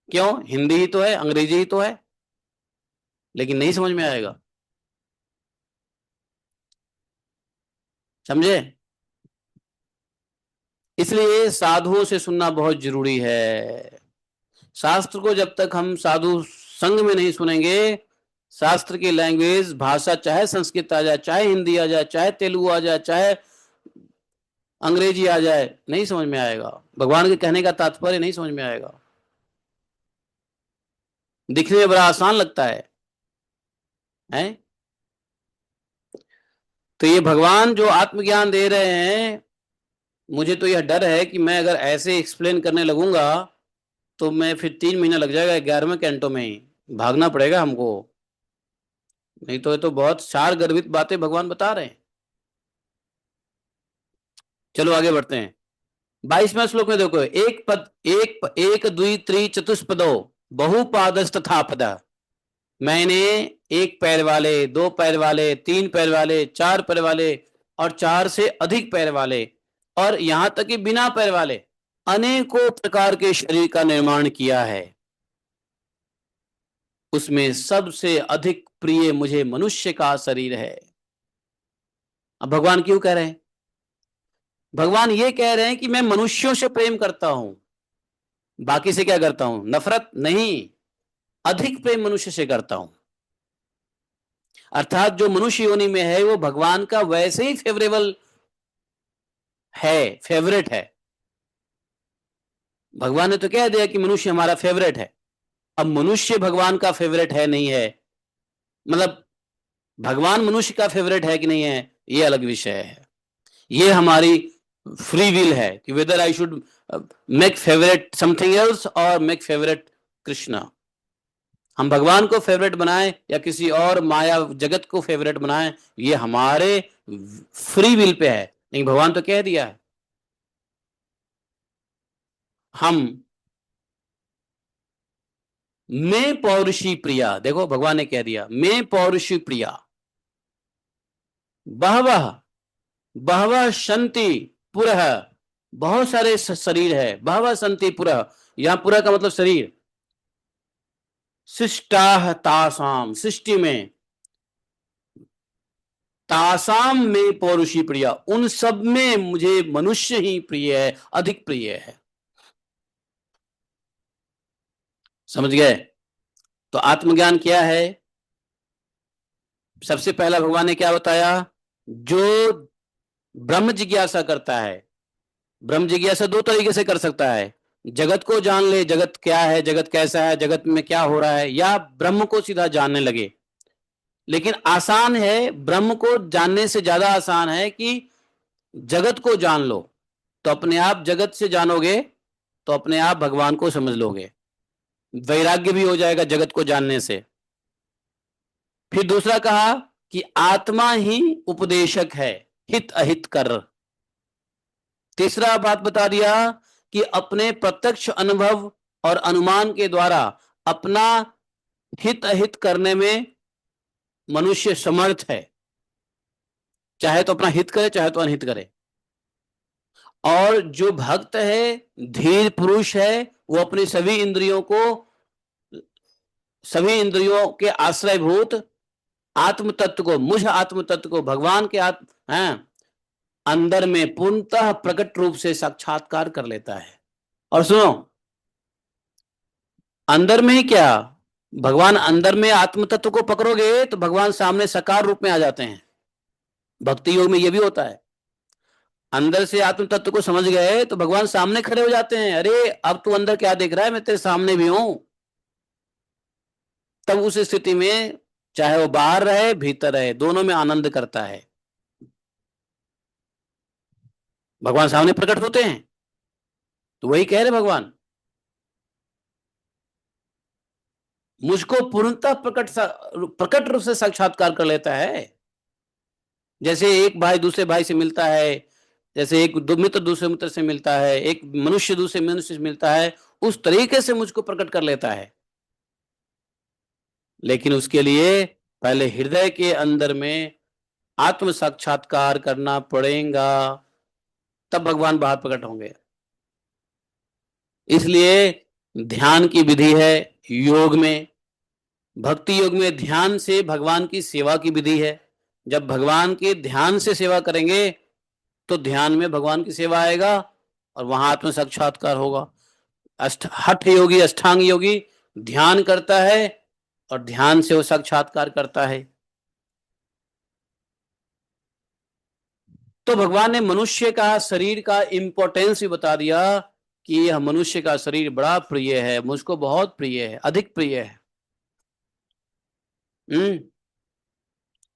क्यों? हिंदी ही तो है, अंग्रेजी ही तो है, लेकिन नहीं समझ में आएगा। समझे? इसलिए साधुओं से सुनना बहुत जरूरी है। शास्त्र को जब तक हम साधु संग में नहीं सुनेंगे, शास्त्र की लैंग्वेज भाषा, चाहे संस्कृत आ जाए, चाहे हिंदी आ जाए, चाहे तेलुगु आ जाए, चाहे अंग्रेजी आ जाए, नहीं समझ में आएगा। भगवान के कहने का तात्पर्य नहीं समझ में आएगा। दिखने में बड़ा आसान लगता है? तो ये भगवान जो आत्मज्ञान दे रहे हैं, मुझे तो यह डर है कि मैं अगर ऐसे एक्सप्लेन करने लगूंगा तो मैं फिर 3 महीना लग जाएगा 11वें कैंटो में ही भागना पड़ेगा हमको। नहीं तो ये तो बहुत सार गर्भित बातें भगवान बता रहे हैं। चलो आगे बढ़ते हैं। 22वें श्लोक में देखो, एक पद एक द्वि त्रि चतुष्पदो बहुपादस्तथा पद। मैंने एक पैर वाले, 2 पैर वाले, 3 पैर वाले, 4 पैर वाले और 4 से अधिक पैर वाले और यहां तक कि बिना पैर वाले अनेकों प्रकार के शरीर का निर्माण किया है। उसमें सबसे अधिक प्रिय मुझे मनुष्य का शरीर है। अब भगवान क्यों कह रहे हैं? भगवान ये कह रहे हैं कि मैं मनुष्यों से प्रेम करता हूं, बाकी से क्या करता हूं? नफरत नहीं, अधिक प्रेम मनुष्य से करता हूं। अर्थात जो मनुष्य योनि में है वो भगवान का वैसे ही फेवरेबल है, फेवरेट है। भगवान ने तो कह दिया कि मनुष्य हमारा फेवरेट है। अब मनुष्य भगवान का फेवरेट है नहीं है, मतलब भगवान मनुष्य का फेवरेट है कि नहीं है, ये अलग विषय है। ये हमारी फ्री विल है कि whether I should make favourite something else और मेक फेवरेट कृष्णा। हम भगवान को फेवरेट बनाएं या किसी और माया जगत को फेवरेट बनाएं, ये हमारे फ्री विल पे है। लेकिन भगवान तो कह दिया है हम मैं पौरुषी प्रिया। देखो भगवान ने कह दिया मैं पौरुषी प्रिया। बहवह बहवह संति पुरः, बहुत सारे शरीर है। बहवह संति पुरः, यहां पुरः का मतलब शरीर। शिष्टाह तासाम, सृष्टि में, तासाम में पौरुषी प्रिया, उन सब में मुझे मनुष्य ही प्रिय है, अधिक प्रिय है। समझ गए? तो आत्मज्ञान क्या है? सबसे पहला भगवान ने क्या बताया? जो ब्रह्म जिज्ञासा करता है, ब्रह्म जिज्ञासा 2 तरीके से कर सकता है। जगत को जान ले, जगत क्या है, जगत कैसा है, जगत में क्या हो रहा है, या ब्रह्म को सीधा जानने लगे। लेकिन आसान है, ब्रह्म को जानने से ज्यादा आसान है कि जगत को जान लो। तो अपने आप जगत से जानोगे तो अपने आप भगवान को समझ लोगे, वैराग्य भी हो जाएगा जगत को जानने से। फिर दूसरा कहा कि आत्मा ही उपदेशक है, हित अहित कर। तीसरा बात बता दिया कि अपने प्रत्यक्ष अनुभव और अनुमान के द्वारा अपना हित अहित करने में मनुष्य समर्थ है, चाहे तो अपना हित करे चाहे तो अनहित करे। और जो भक्त है, धीर पुरुष है, वो अपनी सभी इंद्रियों के आश्रयभूत आत्म तत्व को, मुझ आत्म तत्व को, भगवान के आत्म हैं, अंदर में पूर्णतः प्रकट रूप से साक्षात्कार कर लेता है। और सुनो, अंदर में ही क्या, भगवान अंदर में आत्म तत्व को पकड़ोगे तो भगवान सामने साकार रूप में आ जाते हैं। भक्ति योग में यह भी होता है, अंदर से आत्म तत्व को समझ गए तो भगवान सामने खड़े हो जाते हैं। अरे अब तू अंदर क्या देख रहा है, मैं तेरे सामने भी हूं। तब उस स्थिति में चाहे वो बाहर रहे भीतर रहे, दोनों में आनंद करता है। भगवान सामने प्रकट होते हैं, तो वही कह रहे भगवान, मुझको पूर्णतः प्रकट रूप से साक्षात्कार कर लेता है। जैसे एक भाई दूसरे भाई से मिलता है, जैसे एक मित्र दूसरे मित्र से मिलता है, एक मनुष्य दूसरे मनुष्य से मिलता है, उस तरीके से मुझको प्रकट कर लेता है। लेकिन उसके लिए पहले हृदय के अंदर में आत्म साक्षात्कार करना पड़ेगा, तब भगवान बाहर प्रकट होंगे। इसलिए ध्यान की विधि है योग में, भक्ति योग में ध्यान से भगवान की सेवा की विधि है। जब भगवान के ध्यान से सेवा करेंगे तो ध्यान में भगवान की सेवा आएगा और वहां आत्म साक्षात्कार होगा। हठ योगी, अष्टांग योगी ध्यान करता है और ध्यान से वो साक्षात्कार करता है। तो भगवान ने मनुष्य का शरीर का इंपॉर्टेंस भी बता दिया कि यह मनुष्य का शरीर बड़ा प्रिय है, मुझको बहुत प्रिय है, अधिक प्रिय है।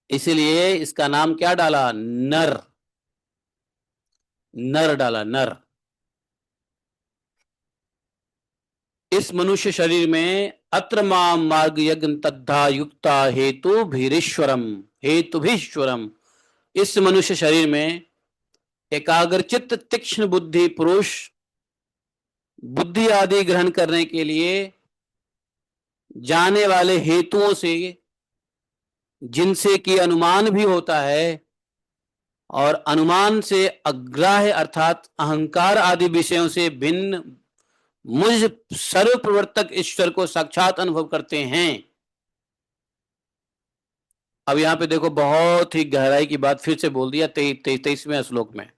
इसीलिए इसका नाम क्या डाला, नर। नर डाला, नर। इस मनुष्य शरीर में अत्र माम मार्ग यज्ञ तद्धा युक्ता हेतु भीरेश्वरम, हेतु भीश्वरम। इस मनुष्य शरीर में एकाग्रचित्त तीक्ष्ण बुद्धि पुरुष बुद्धि आदि ग्रहण करने के लिए जाने वाले हेतुओं से, जिनसे कि अनुमान भी होता है, और अनुमान से अग्राह्य अर्थात अहंकार आदि विषयों से भिन्न मुझ सर्व प्रवर्तक ईश्वर को साक्षात अनुभव करते हैं। अब यहां पे देखो, बहुत ही गहराई की बात फिर से बोल दिया 23वें श्लोक में।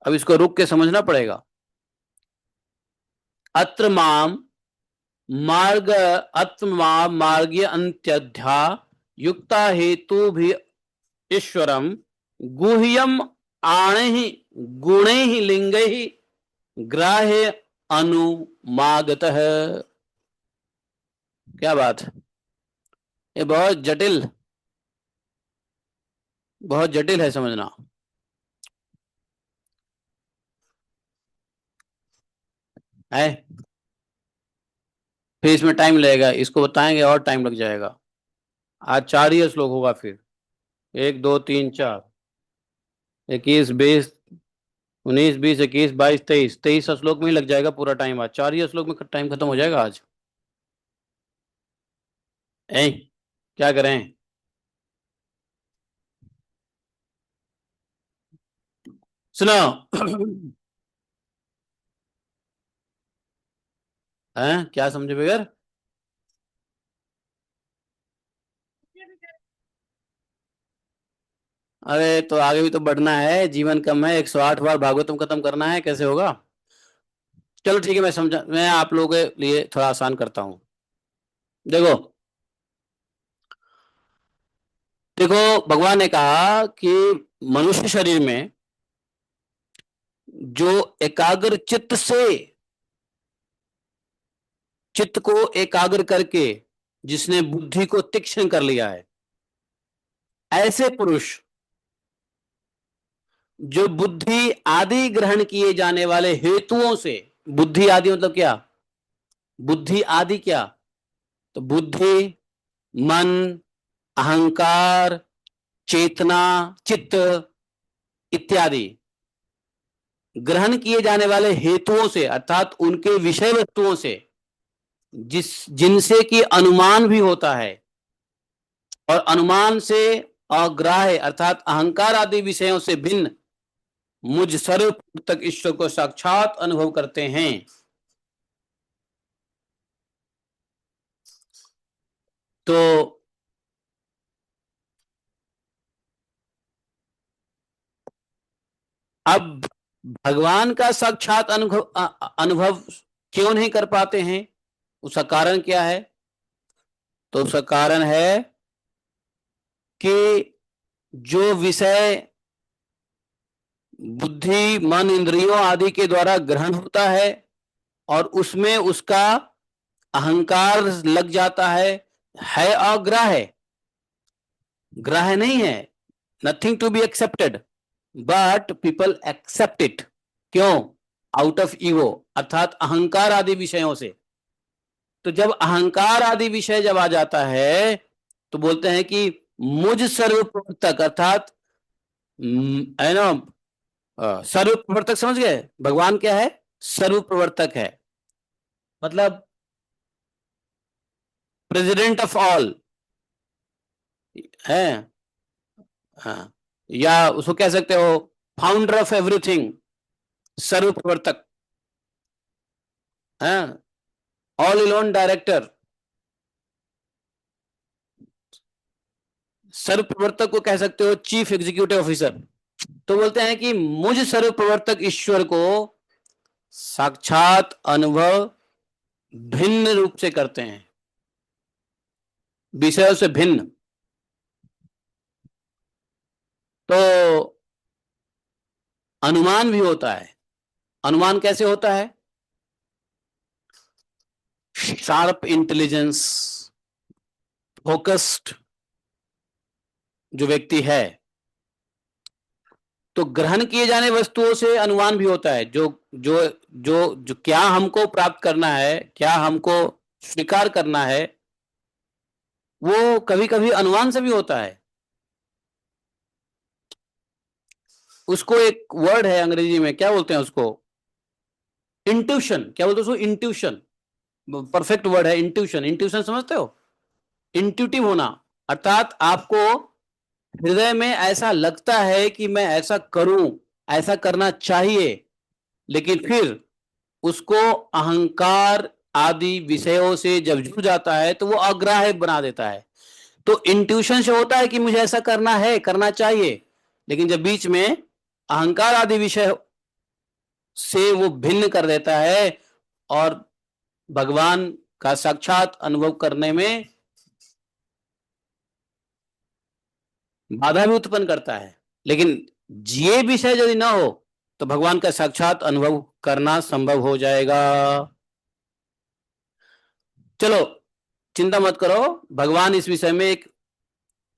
अब इसको रुक के समझना पड़ेगा। अत्र माम मार्ग, अत्मा मार्गीय अंत्यध्या युक्ता हेतु भी ईश्वरम गुह्यम आणे ही गुणे ही लिंग ही ग्राह्य अनुमागत है। क्या बात, ये बहुत जटिल है समझना है। फिर इसमें टाइम लगेगा, इसको बताएंगे और टाइम लग जाएगा। आज 4 ही श्लोक होगा, फिर 1 2 3 4 21 20 19 20 21 22 23 23 श्लोक में ही लग जाएगा पूरा टाइम। आज 4 ही श्लोक में टाइम खत्म हो जाएगा आज। ऐ क्या करें। सुनो हैं, क्या समझे बगैर। अरे तो आगे भी तो बढ़ना है, जीवन कम है, 108 बार भागवतम खत्म करना है, कैसे होगा। चलो ठीक है, मैं समझा, मैं आप लोगों के लिए थोड़ा आसान करता हूं। देखो देखो, भगवान ने कहा कि मनुष्य शरीर में जो एकाग्र चित्त से, चित्त को एकाग्र करके जिसने बुद्धि को तीक्ष्ण कर लिया है, ऐसे पुरुष जो बुद्धि आदि ग्रहण किए जाने वाले हेतुओं से, बुद्धि आदि मतलब क्या, बुद्धि आदि क्या, तो बुद्धि, मन, अहंकार, चेतना, चित्त इत्यादि ग्रहण किए जाने वाले हेतुओं से अर्थात उनके विषय वस्तुओं से जिनसे कि अनुमान भी होता है और अनुमान से अग्राह्य अर्थात अहंकार आदि विषयों से भिन्न मुझ सर्व तक ईश्वर को साक्षात अनुभव करते हैं। तो अब भगवान का साक्षात अनुभव क्यों नहीं कर पाते हैं, उसका कारण क्या है? तो उसका कारण है कि जो विषय बुद्धि मन इंद्रियों आदि के द्वारा ग्रहण होता है और उसमें उसका अहंकार लग जाता है अग्राह्य, ग्राह्य नहीं है, nothing to be accepted, but people accept it. क्यों? आउट ऑफ ईगो अर्थात अहंकार आदि विषयों से। तो जब अहंकार आदि विषय जब आ जाता है तो बोलते हैं कि मुझ सर्व प्रवर्तक अर्थात है ना, सर्व प्रवर्तक समझ गए? भगवान क्या है? सर्व प्रवर्तक है, मतलब प्रेसिडेंट ऑफ ऑल है। हाँ, या उसको कह सकते हो फाउंडर ऑफ एवरीथिंग, सर्व प्रवर्तक है, ऑल इलोन डायरेक्टर। सर्व प्रवर्तक को कह सकते हो चीफ एग्जीक्यूटिव ऑफिसर। तो बोलते हैं कि मुझ सर्व प्रवर्तक ईश्वर को साक्षात अनुभव भिन्न रूप से करते हैं, विषयों से भिन्न। तो अनुमान भी होता है। अनुमान कैसे होता है? शार्प इंटेलिजेंस, फोकस्ड जो व्यक्ति है, तो ग्रहण किए जाने वस्तुओं से अनुमान भी होता है। जो जो जो क्या हमको प्राप्त करना है, क्या हमको स्वीकार करना है, वो कभी कभी अनुमान से भी होता है। उसको एक वर्ड है अंग्रेजी में, क्या बोलते हैं उसको? इंट्यूशन। क्या बोलते हैं उसको? इंट्यूशन। परफेक्ट वर्ड है इंट्यूशन। इंट्यूशन समझते हो? इंट्यूटिव होना अर्थात आपको हृदय में ऐसा लगता है कि मैं ऐसा करूं, ऐसा करना चाहिए, लेकिन फिर उसको अहंकार आदि विषयों से जब जुड़ जाता है तो वो अग्राह्य बना देता है। तो इंट्यूशन से होता है कि मुझे ऐसा करना है, करना चाहिए, लेकिन जब बीच में अहंकार आदि विषय से वो भिन्न कर देता है और भगवान का साक्षात अनुभव करने में बाधा भी उत्पन्न करता है। लेकिन ये विषय यदि ना हो तो भगवान का साक्षात अनुभव करना संभव हो जाएगा। चलो चिंता मत करो, भगवान इस विषय में एक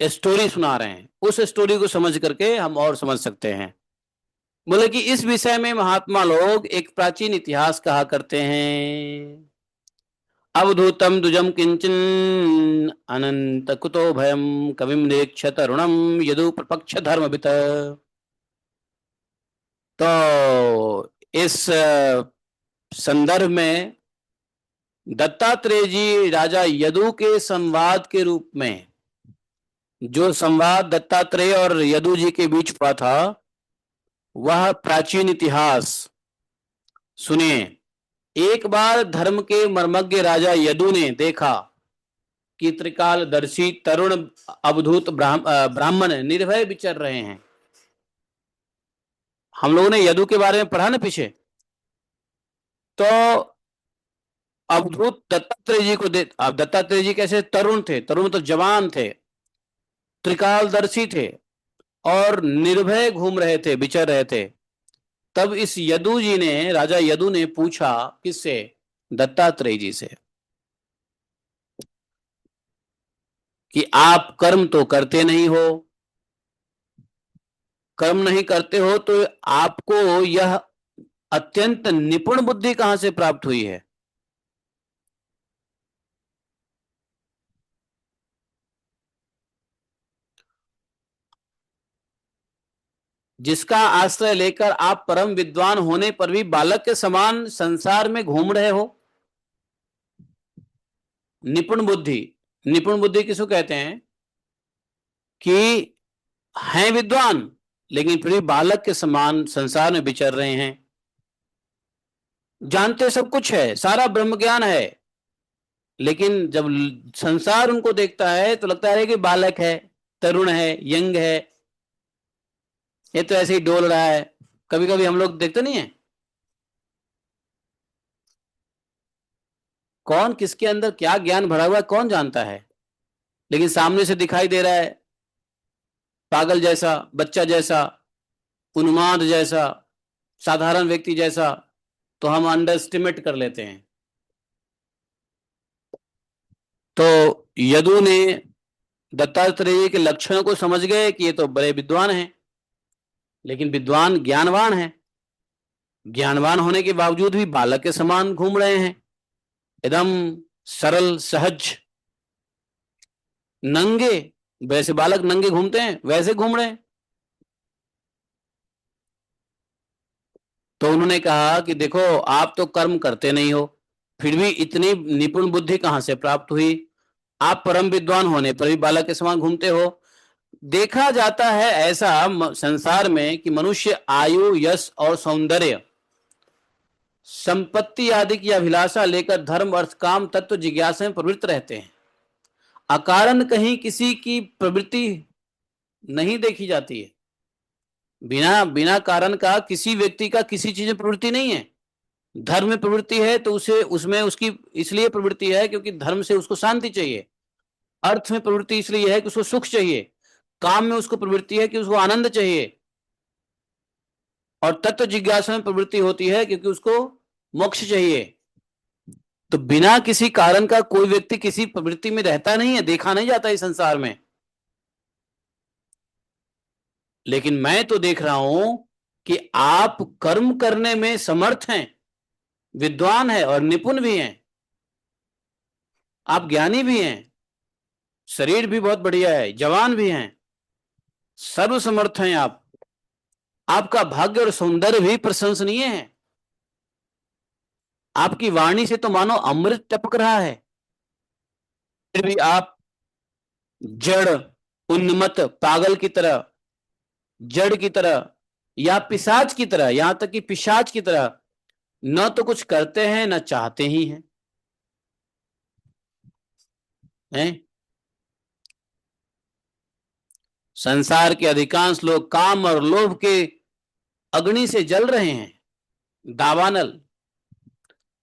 स्टोरी सुना रहे हैं, उस स्टोरी को समझ करके हम और समझ सकते हैं। बोले कि इस विषय में महात्मा लोग एक प्राचीन इतिहास कहा करते हैं। अवधूतम दुजम किंचन अनंत कुतो भयम कविम नेक्ष तरुणम यदु प्रपक्ष धर्मवित। तो इस संदर्भ में दत्तात्रेय जी राजा यदु के संवाद के रूप में, जो संवाद दत्तात्रेय और यदु जी के बीच हुआ था, वह प्राचीन इतिहास सुनिए। एक बार धर्म के मर्मज्ञ राजा यदु ने देखा कि त्रिकालदर्शी तरुण अवधूत ब्राह्मण निर्भय विचर रहे हैं। हम लोगों ने यदु के बारे में पढ़ा ना पीछे। तो अवधूत दत्तात्रेय जी को अब दत्तात्रेय जी कैसे तरुण थे, तरुण तो जवान थे, त्रिकालदर्शी थे और निर्भय घूम रहे थे, विचर रहे थे। तब इस यदु जी ने, राजा यदु ने पूछा किससे? दत्तात्रेय जी से कि आप कर्म तो करते नहीं हो, कर्म नहीं करते हो तो आपको यह अत्यंत निपुण बुद्धि कहां से प्राप्त हुई है? जिसका आश्रय लेकर आप परम विद्वान होने पर भी बालक के समान संसार में घूम रहे हो। निपुण बुद्धि, निपुण बुद्धि किसको कहते हैं कि हैं विद्वान लेकिन फिर भी बालक के समान संसार में विचर रहे हैं। जानते सब कुछ है, सारा ब्रह्म ज्ञान है, लेकिन जब संसार उनको देखता है तो लगता है कि बालक है, तरुण है, यंग है, ये तो ऐसे ही डोल रहा है। कभी कभी हम लोग देखते नहीं है कौन किसके अंदर क्या ज्ञान भरा हुआ है कौन जानता है, लेकिन सामने से दिखाई दे रहा है पागल जैसा, बच्चा जैसा, उन्माद जैसा, साधारण व्यक्ति जैसा, तो हम अंडर एस्टिमेट कर लेते हैं। तो यदु ने दत्तात्रेय के लक्षणों को समझ गए कि ये तो बड़े विद्वान हैं, लेकिन विद्वान ज्ञानवान है, ज्ञानवान होने के बावजूद भी बालक के समान घूम रहे हैं, एकदम सरल सहज नंगे। वैसे बालक नंगे घूमते हैं वैसे घूम रहे हैं। तो उन्होंने कहा कि देखो आप तो कर्म करते नहीं हो, फिर भी इतनी निपुण बुद्धि कहां से प्राप्त हुई? आप परम विद्वान होने पर भी बालक के समान घूमते हो। देखा जाता है ऐसा संसार में कि मनुष्य आयु, यश और सौंदर्य, संपत्ति आदि की अभिलाषा लेकर धर्म, अर्थ, काम, तत्व जिज्ञासा में प्रवृत्त रहते हैं। अकारण कहीं किसी की प्रवृत्ति नहीं देखी जाती है। बिना बिना कारण का किसी व्यक्ति का किसी चीज में प्रवृत्ति नहीं है। धर्म में प्रवृत्ति है तो उसे उसमें उसकी इसलिए प्रवृत्ति है क्योंकि धर्म से उसको शांति चाहिए। अर्थ में प्रवृत्ति इसलिए है कि उसको सुख चाहिए। काम में उसको प्रवृत्ति है कि उसको आनंद चाहिए। और तत्व जिज्ञासा में प्रवृत्ति होती है क्योंकि उसको मोक्ष चाहिए। तो बिना किसी कारण का कोई व्यक्ति किसी प्रवृत्ति में रहता नहीं है, देखा नहीं जाता इस संसार में। लेकिन मैं तो देख रहा हूं कि आप कर्म करने में समर्थ हैं, विद्वान है और निपुण भी हैं, आप ज्ञानी भी हैं, शरीर भी बहुत बढ़िया है, जवान भी हैं, सर्वसमर्थ हैं आप। आपका भाग्य और सौंदर्य भी प्रशंसनीय है। आपकी वाणी से तो मानो अमृत टपक रहा है, फिर भी आप जड़, उन्मत्त, पागल की तरह, जड़ की तरह या पिशाच की तरह, यहां तक कि पिशाच की तरह न तो कुछ करते हैं न चाहते ही हैं, हैं? संसार के अधिकांश लोग काम और लोभ के अग्नि से जल रहे हैं। दावानल,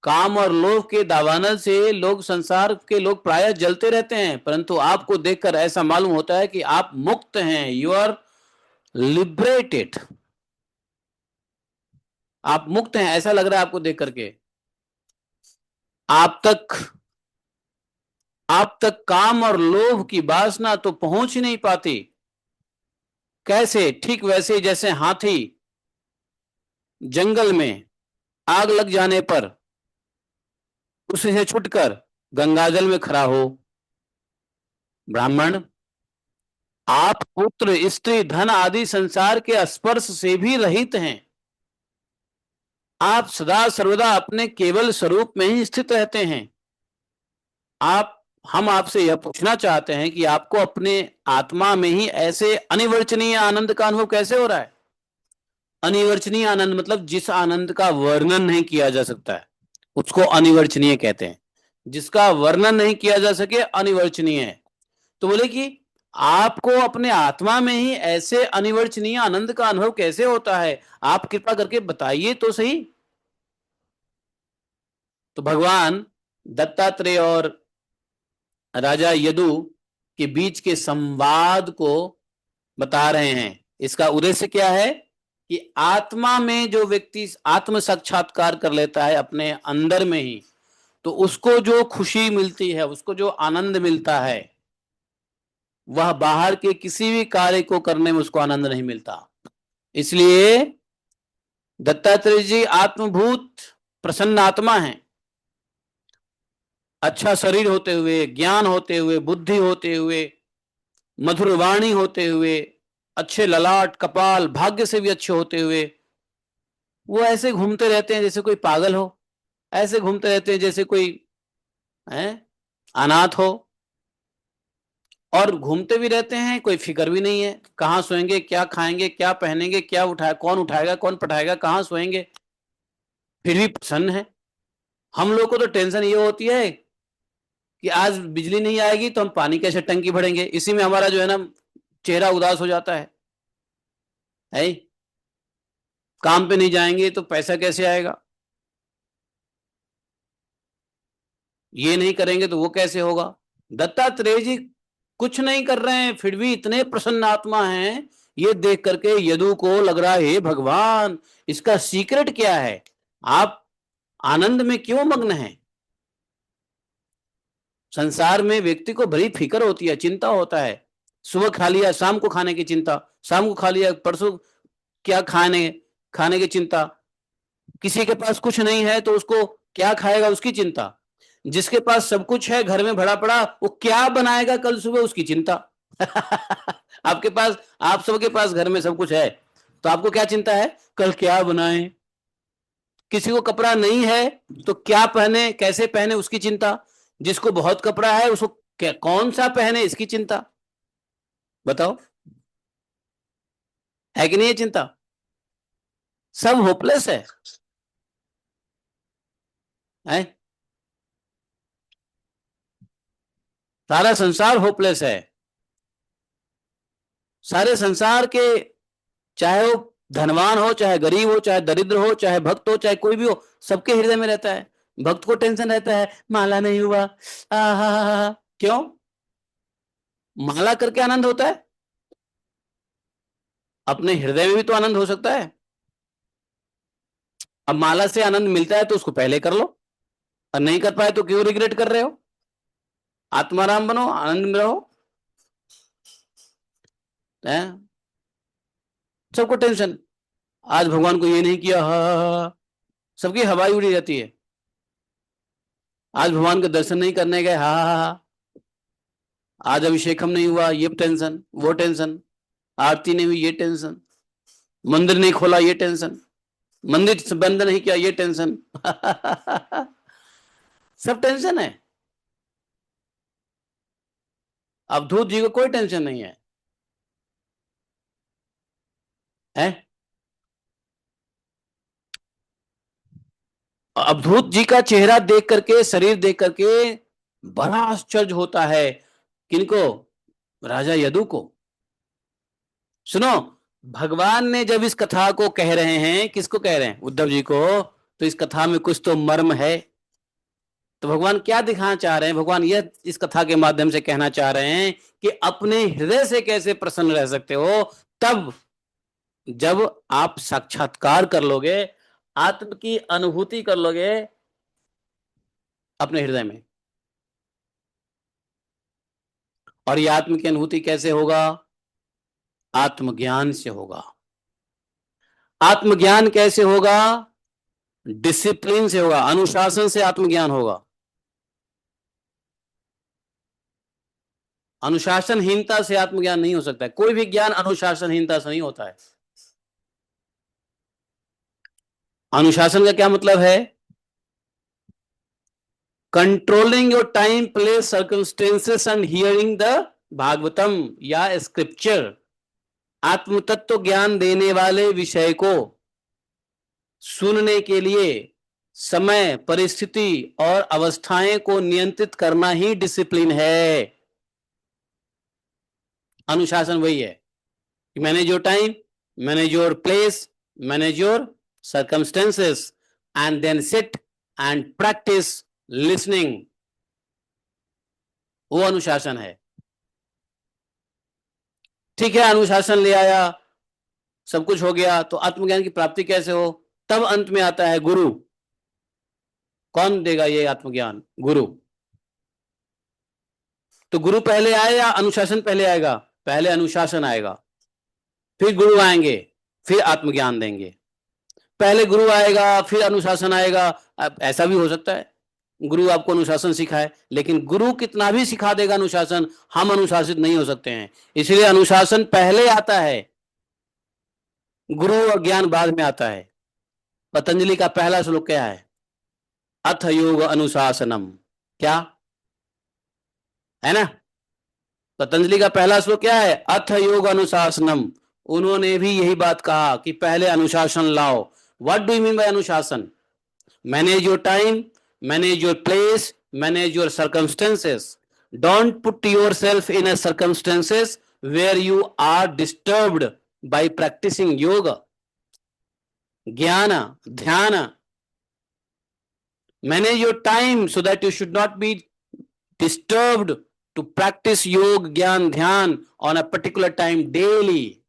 काम और लोभ के दावानल से लोग, संसार के लोग प्रायः जलते रहते हैं, परंतु आपको देखकर ऐसा मालूम होता है कि आप मुक्त हैं, यू आर लिबरेटेड, आप मुक्त हैं, ऐसा लग रहा है आपको देख करके। आप तक आप तक काम और लोभ की वासना तो पहुंच ही नहीं पाती। कैसे? ठीक वैसे जैसे हाथी जंगल में आग लग जाने पर उससे छुटकर गंगाजल में खड़ा हो। ब्राह्मण, आप पुत्र, स्त्री, धन आदि संसार के स्पर्श से भी रहित हैं। आप सदा सर्वदा अपने केवल स्वरूप में ही स्थित रहते हैं। हम आपसे यह पूछना चाहते हैं कि आपको अपने आत्मा में ही ऐसे अनिवर्चनीय आनंद का अनुभव कैसे हो रहा है? अनिवर्चनीय आनंद मतलब जिस आनंद का वर्णन नहीं किया जा सकता है उसको अनिवर्चनीय कहते हैं। जिसका वर्णन नहीं किया जा सके अनिवर्चनीय है। तो बोले कि आपको अपने आत्मा में ही ऐसे अनिवर्चनीय आनंद का अनुभव कैसे होता है? आप कृपा करके बताइए तो सही। तो भगवान दत्तात्रेय और राजा यदु के बीच के संवाद को बता रहे हैं। इसका उद्देश्य क्या है कि आत्मा में जो व्यक्ति आत्म साक्षात्कार कर लेता है अपने अंदर में ही, तो उसको जो खुशी मिलती है, उसको जो आनंद मिलता है, वह बाहर के किसी भी कार्य को करने में उसको आनंद नहीं मिलता। इसलिए दत्तात्रेय जी आत्मभूत प्रसन्न आत्मा है। अच्छा शरीर होते हुए, ज्ञान होते हुए, बुद्धि होते हुए, मधुर वाणी होते हुए, अच्छे ललाट कपाल भाग्य से भी अच्छे होते हुए वो ऐसे घूमते रहते हैं जैसे कोई पागल हो, ऐसे घूमते रहते हैं जैसे कोई है अनाथ हो, और घूमते भी रहते हैं, कोई फिक्र भी नहीं है कहाँ सोएंगे, क्या खाएंगे, क्या पहनेंगे, क्या उठाएगा कौन पठाएगा, कहाँ सोएंगे, फिर भी प्रसन्न है। हम लोग को तो टेंशन ये होती है कि आज बिजली नहीं आएगी तो हम पानी कैसे टंकी भरेंगे, इसी में हमारा जो है ना चेहरा उदास हो जाता है? काम पे नहीं जाएंगे तो पैसा कैसे आएगा, ये नहीं करेंगे तो वो कैसे होगा। दत्तात्रेय जी कुछ नहीं कर रहे हैं फिर भी इतने प्रसन्न आत्मा हैं, ये देख करके यदु को लग रहा है हे भगवान इसका सीक्रेट क्या है, आप आनंद में क्यों मग्न हैं। संसार में व्यक्ति को बड़ी फिक्र होती है, चिंता होता है, सुबह खा लिया शाम को खाने की चिंता, शाम को खा लिया परसों क्या खाने खाने की चिंता, किसी के पास कुछ नहीं है तो उसको क्या खाएगा उसकी चिंता, जिसके पास सब कुछ है घर में भरा पड़ा वो क्या बनाएगा कल सुबह उसकी चिंता। आपके पास, आप सबके पास घर में सब कुछ है तो आपको क्या चिंता है कल क्या बनाए, किसी को कपड़ा नहीं है तो क्या पहने कैसे पहने उसकी चिंता, जिसको बहुत कपड़ा है उसको कौन सा पहने इसकी चिंता। बताओ है कि नहीं ये चिंता, सब होपलेस है? सारा संसार होपलेस है, सारे संसार के, चाहे वो धनवान हो चाहे गरीब हो चाहे दरिद्र हो चाहे भक्त हो चाहे कोई भी हो, सबके हृदय में रहता है। भक्त को टेंशन रहता है माला नहीं हुआ, क्यों, माला करके आनंद होता है, अपने हृदय में भी तो आनंद हो सकता है। अब माला से आनंद मिलता है तो उसको पहले कर लो, और नहीं कर पाए तो क्यों रिग्रेट कर रहे हो, आत्माराम बनो आनंद में रहो। सबको टेंशन, आज भगवान को ये नहीं किया, सबकी हवाई उड़ी रहती है, आज भगवान के दर्शन नहीं करने गए, आज अभिषेकम नहीं हुआ ये टेंशन वो टेंशन, आरती नहीं हुई ये टेंशन, मंदिर नहीं खोला ये टेंशन, मंदिर बंद नहीं किया ये टेंशन। सब टेंशन है। अवधूत जी को कोई टेंशन नहीं है? अवधूत जी का चेहरा देख करके शरीर देख करके बड़ा आश्चर्य होता है, किनको, राजा यदु को। सुनो, भगवान ने जब इस कथा को कह रहे हैं, किसको कह रहे हैं उद्धव जी को, तो इस कथा में कुछ तो मर्म है। तो भगवान क्या दिखाना चाह रहे हैं, भगवान यह इस कथा के माध्यम से कहना चाह रहे हैं कि अपने हृदय से कैसे प्रसन्न रह सकते हो, तब जब आप साक्षात्कार कर लोगे, आत्म की अनुभूति कर लोगे अपने हृदय में। और ये आत्म की अनुभूति कैसे होगा, आत्मज्ञान से होगा। आत्मज्ञान कैसे होगा, डिसिप्लिन से होगा, अनुशासन से आत्मज्ञान होगा। अनुशासनहीनता से आत्मज्ञान नहीं हो सकता है, कोई भी ज्ञान अनुशासनहीनता से नहीं होता है। अनुशासन का क्या मतलब है, controlling your time place circumstances and hearing the Bhagavatam या स्क्रिप्चर। आत्म तत्व ज्ञान देने वाले विषय को सुनने के लिए समय परिस्थिति और अवस्थाएं को नियंत्रित करना ही डिसिप्लिन है। अनुशासन वही है, manage your time, manage your place, manage your circumstances and then sit and practice listening, वो अनुशासन है। ठीक है, अनुशासन ले आया, सब कुछ हो गया, तो आत्मज्ञान की प्राप्ति कैसे हो, तब अंत में आता है गुरु। कौन देगा ये आत्मज्ञान, गुरु। तो गुरु पहले आए या अनुशासन पहले आएगा, पहले अनुशासन आएगा फिर गुरु आएंगे फिर आत्मज्ञान देंगे, पहले गुरु आएगा फिर अनुशासन आएगा। अब ऐसा भी हो सकता है गुरु आपको अनुशासन सिखाए, लेकिन गुरु कितना भी सिखा देगा अनुशासन, हम अनुशासित नहीं हो सकते हैं, इसलिए अनुशासन पहले आता है गुरु और ज्ञान बाद में आता है। पतंजलि का पहला श्लोक क्या है? अथ योग अनुशासनम। क्या है ना? पतंजलि का पहला श्लोक क्या है? अथ योग अनुशासनम। उन्होंने भी यही बात कहा कि पहले अनुशासन लाओ। What do you mean by अनुशासन? Manage your time, manage your place, manage your circumstances. Don't put yourself in a circumstances where you are disturbed by practicing yoga. ज्ञान, ध्यान, manage your time so that you should not be disturbed to practice yoga, ज्ञान, ध्यान on a particular time daily.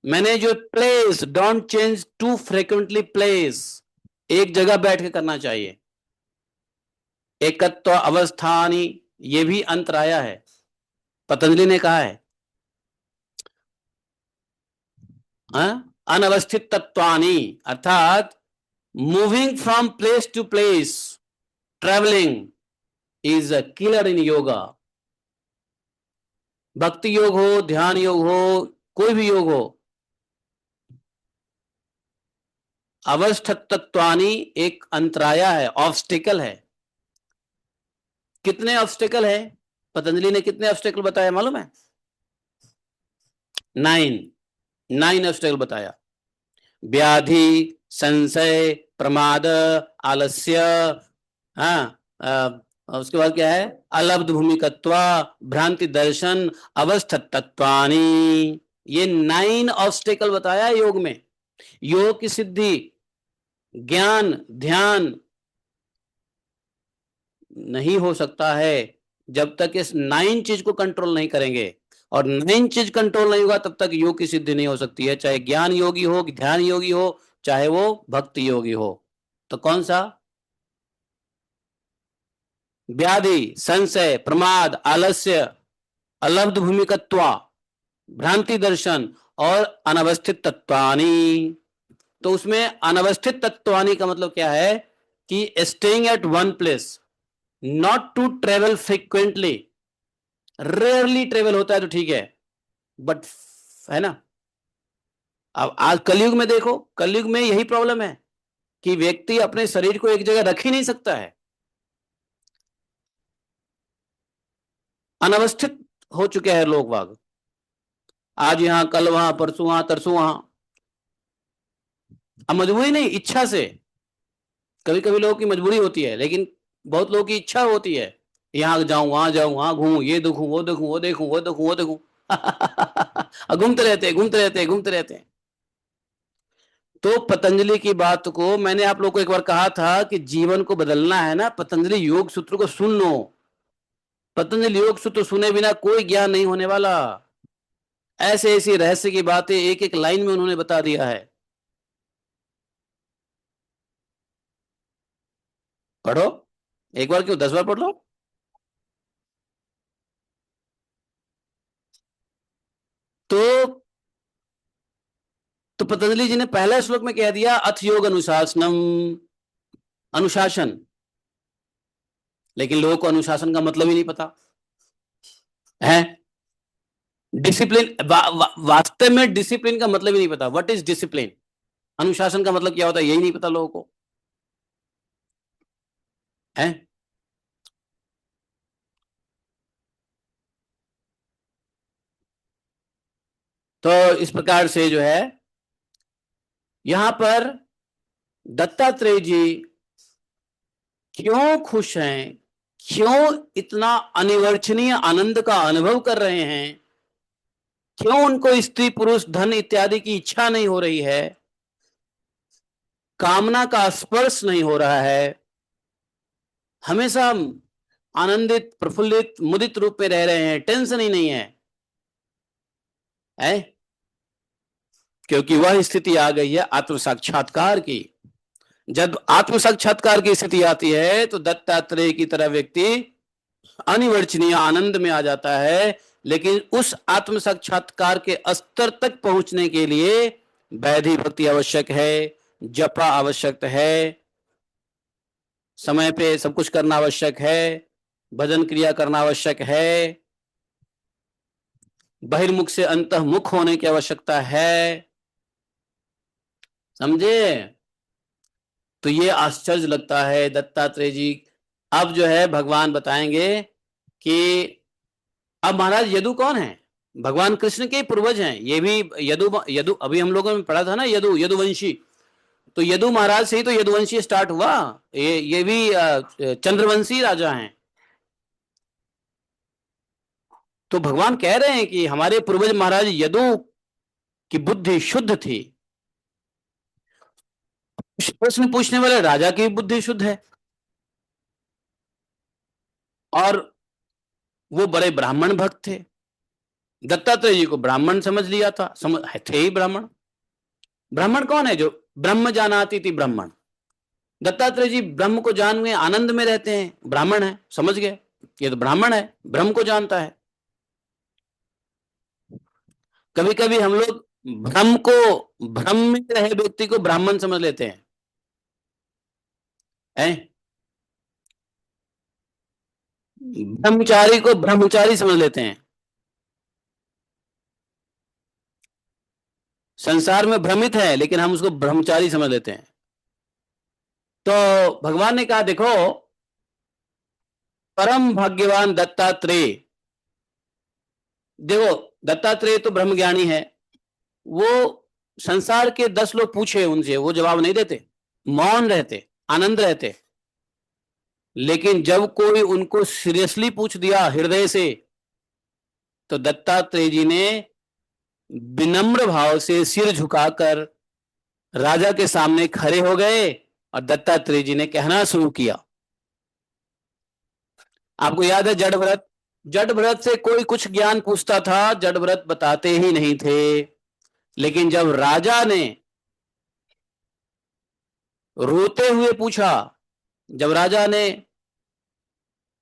Manage your place, don't change too frequently place. एक जगह बैठ के करना चाहिए। एकत्व अवस्थानी, ये भी अंतराया है, पतंजलि ने कहा है। अनवस्थित तत्वानी अर्थात moving from place to place, travelling is a killer in yoga. भक्ति योग हो, ध्यान योग हो, कोई भी योग हो, अवस्थित तत्वानी एक अंतराया है, ऑब्स्टिकल है। कितने ऑब्स्टिकल है? पतंजलि ने कितने ऑब्स्टिकल बताया मालूम है? 9 ऑब्स्टिकल बताया। व्याधि, संशय, प्रमाद, आलस्य, हाँ, उसके बाद क्या है? अलब्ध भूमिकत्वा, भ्रांति दर्शन, अवस्थित तत्वानी। ये 9 ऑब्स्टिकल बताया योग में। योग की सिद्धि, ज्ञान, ध्यान नहीं हो सकता है जब तक इस 9 चीज को कंट्रोल नहीं करेंगे। और 9 चीज कंट्रोल नहीं होगा तब तक योग की सिद्धि नहीं हो सकती है, चाहे ज्ञान योगी हो, ध्यान योगी हो, चाहे वो भक्ति योगी हो। तो कौन सा? व्याधि, संशय, प्रमाद, आलस्य, अलब्ध भूमिकत्वा, भ्रांति दर्शन और अनवस्थित तत्वानी। तो उसमें अनवस्थित तत्वानी का मतलब क्या है? कि staying at one place, not to travel frequently. Rarely travel होता है तो ठीक है, बट है ना। अब आज कलयुग में देखो, कलयुग में यही प्रॉब्लम है कि व्यक्ति अपने शरीर को एक जगह रख ही नहीं सकता है, अनवस्थित हो चुके हैं लोग बाग। आज यहां, कल वहां, परसों वहां, तरसों वहां। अब मजबूरी नहीं, इच्छा से। कभी कभी लोगों की मजबूरी होती है, लेकिन बहुत लोगों की इच्छा होती है, यहाँ जाऊं, वहां जाऊं, वहां घूमूं, ये देखूं, वो देखूं, वो देखूं, वो देखूं, वो देखूं। घूमते रहते हैं, घूमते रहते हैं, घूमते रहते हैं। तो पतंजलि की बात को मैंने आप लोग को एक बार कहा था कि जीवन को बदलना है ना, पतंजलि योग सूत्र को सुन लो। पतंजलि योग सूत्र सुने बिना कोई ज्ञान नहीं होने वाला। ऐसे ऐसी रहस्य की बातें एक एक लाइन में उन्होंने बता दिया है। पढ़ो, एक बार क्यों 10 बार पढ़ लो। तो पतंजलि जी ने पहले श्लोक में कह दिया अथ योग अनुशासनम, अनुशासन। लेकिन लोगों को अनुशासन का मतलब ही नहीं पता है। डिसिप्लिन, वास्तव में डिसिप्लिन का मतलब ही नहीं पता। What is discipline? अनुशासन का मतलब क्या होता है यही नहीं पता लोगों को है। तो इस प्रकार से जो है, यहां पर दत्तात्रेय जी क्यों खुश हैं, क्यों इतना अनिवर्चनीय आनंद का अनुभव कर रहे हैं, क्यों उनको स्त्री पुरुष धन इत्यादि की इच्छा नहीं हो रही है, कामना का स्पर्श नहीं हो रहा है, हमेशा आनंदित, प्रफुल्लित, मुदित रूप में रह रहे हैं, टेंशन ही नहीं है? क्योंकि वह स्थिति आ गई है आत्म साक्षात्कार की। जब आत्म साक्षात्कार की स्थिति आती है तो दत्तात्रेय की तरह व्यक्ति अनिवर्चनीय आनंद में आ जाता है। लेकिन उस आत्म साक्षात्कार के स्तर तक पहुंचने के लिए वैधि भक्ति आवश्यक है, जपा आवश्यक है, समय पे सब कुछ करना आवश्यक है, भजन क्रिया करना आवश्यक है, बहिर्मुख से अंतर्मुख होने की आवश्यकता है। समझे? तो ये आश्चर्य लगता है दत्तात्रेय जी। अब जो है भगवान बताएंगे कि अब महाराज यदु कौन है? भगवान कृष्ण के पूर्वज हैं ये भी। यदु यदु अभी हम लोगों ने पढ़ा था ना, यदु यदुवंशी। तो यदु महाराज से ही तो यदुवंशी स्टार्ट हुआ। ये भी चंद्रवंशी राजा हैं। तो भगवान कह रहे हैं कि हमारे पूर्वज महाराज यदु की बुद्धि शुद्ध थी। प्रश्न पूछने वाले राजा की बुद्धि शुद्ध है। और वो बड़े ब्राह्मण भक्त थे। दत्तात्रेय जी को ब्राह्मण समझ लिया था, थे ही ब्राह्मण। ब्राह्मण कौन है? जो ब्रह्म जानाति थी ब्राह्मण। दत्तात्रेय जी ब्रह्म को जान हुए आनंद में रहते हैं, ब्राह्मण है, समझ गए? ये तो ब्राह्मण है, ब्रह्म को जानता है। कभी कभी हम लोग भ्रम को, भ्रम में रहे व्यक्ति को ब्राह्मण समझ लेते हैं, हैं? ब्रह्मचारी को ब्रह्मचारी समझ लेते हैं। संसार में भ्रमित है लेकिन हम उसको ब्रह्मचारी समझ लेते हैं। तो भगवान ने कहा देखो, परम भाग्यवान दत्तात्रेय, देखो दत्तात्रेय तो ब्रह्म ज्ञानी है। वो संसार के 10 लोग पूछे उनसे, वो जवाब नहीं देते, मौन रहते, आनंद रहते। लेकिन जब कोई उनको सीरियसली पूछ दिया हृदय से, तो दत्तात्रेय जी ने विनम्र भाव से सिर झुकाकर राजा के सामने खड़े हो गए और दत्तात्रेय जी ने कहना शुरू किया। आपको याद है जड़ भरत? जड़ भरत से कोई कुछ ज्ञान पूछता था, जड़ भरत बताते ही नहीं थे। लेकिन जब राजा ने रोते हुए पूछा, जब राजा ने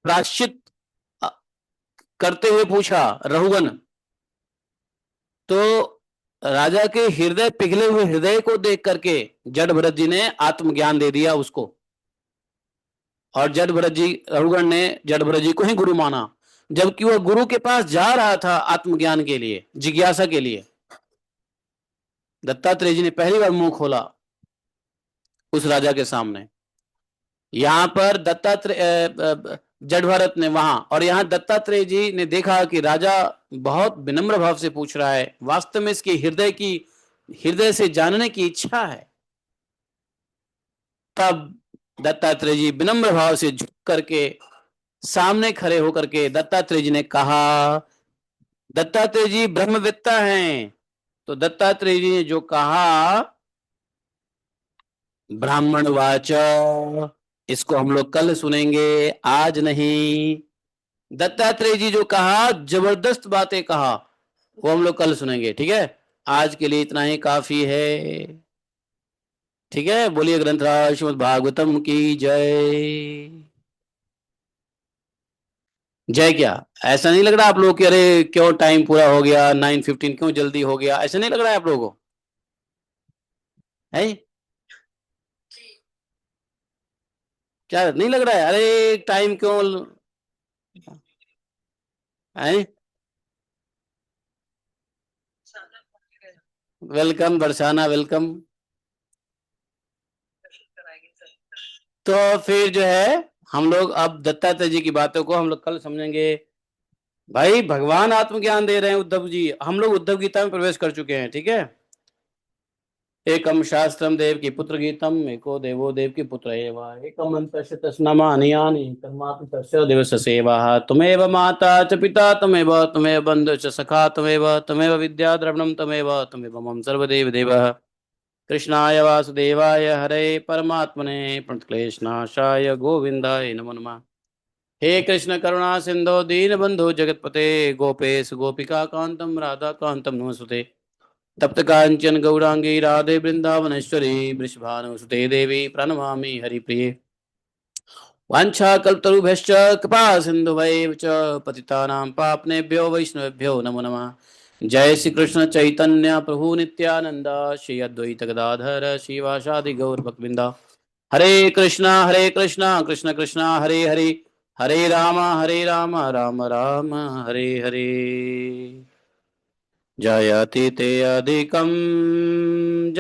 प्राश्चित करते हुए पूछा, रहुवन, तो राजा के हृदय, पिघले हुए हृदय को देख करके जड़ भरत जी ने आत्मज्ञान दे दिया उसको। और जड़ भरत जी, रघुगण ने जड़ भरत जी को ही गुरु माना, जबकि वह गुरु के पास जा रहा था आत्मज्ञान के लिए, जिज्ञासा के लिए। दत्तात्रेय जी ने पहली बार मुंह खोला उस राजा के सामने। यहां पर दत्तात्रेय, जड़ भरत ने वहां, और यहां दत्तात्रेय जी ने देखा कि राजा बहुत विनम्र भाव से पूछ रहा है, वास्तव में इसके हृदय से जानने की इच्छा है। तब दत्तात्रेय जी विनम्र भाव से झुक करके सामने खड़े होकर के दत्तात्रेय जी ने कहा, दत्तात्रेय जी ब्रह्मवेत्ता हैं। तो दत्तात्रेय जी ने जो कहा, ब्राह्मण वाच, इसको हम लोग कल सुनेंगे, आज नहीं। दत्तात्रेय जी जो कहा, जबरदस्त बातें कहा, वो हम लोग कल सुनेंगे, ठीक है? आज के लिए इतना ही काफी है। ठीक है, बोलिए ग्रंथराज श्रीमद् भागवतम की जय। जय क्या? ऐसा नहीं लग रहा आप लोगों को कि अरे क्यों टाइम पूरा हो गया, 9:15 क्यों जल्दी हो गया? ऐसा नहीं लग रहा है आप लोगों को? है? क्या नहीं लग रहा है? अरे टाइम क्यों है? वेलकम दर्शाना, वेलकम। तो फिर जो है हम लोग अब दत्तात्रेय जी की बातों को हम लोग कल समझेंगे। भाई भगवान आत्मज्ञान दे रहे हैं उद्धव जी, हम लोग उद्धव गीता में प्रवेश कर चुके हैं, ठीक है? एकम शास्त्रम देव की पुत्र गीतम, एको देवो देव की पुत्र एवं एकम अंतस्य तस्नामा अनियानि कर्मापि तस्य दिवस सेवा। तुमेव माता च पिता तमेव बंधु च सखा तमेव विद्या द्रविणम तमेव मम सर्वदेव देवः। कृष्णाय वासुदेवाय हरे परमात्मने प्रणतक्लेशनाशाय गोविंदाय नमो नमः। हे कृष्ण करुणा सिंधु दीनबंधु जगतपते गोपेश गोपिका कांतम राधा कांतम नमस्ते। तप्त कांचन गौरांगी राधे वृंदावनेश्वरी वृषभानुसुते देवी प्रणमामि हरिप्रिये। वाञ्छाकल्पतरुभ्यश्च कृपा सिन्धुभैव च पतितानां पावनेभ्यो वैष्णवेभ्यो नमो नमः। जय श्री कृष्ण चैतन्य प्रभु नित्यानंद, श्री अद्वैत गदाधर श्रीवासादि गौर भक्तवृंदा। हरे कृष्णा कृष्ण कृष्णा हरे हरे, हरे राम राम राम हरे हरे। जयति ते अधिकम्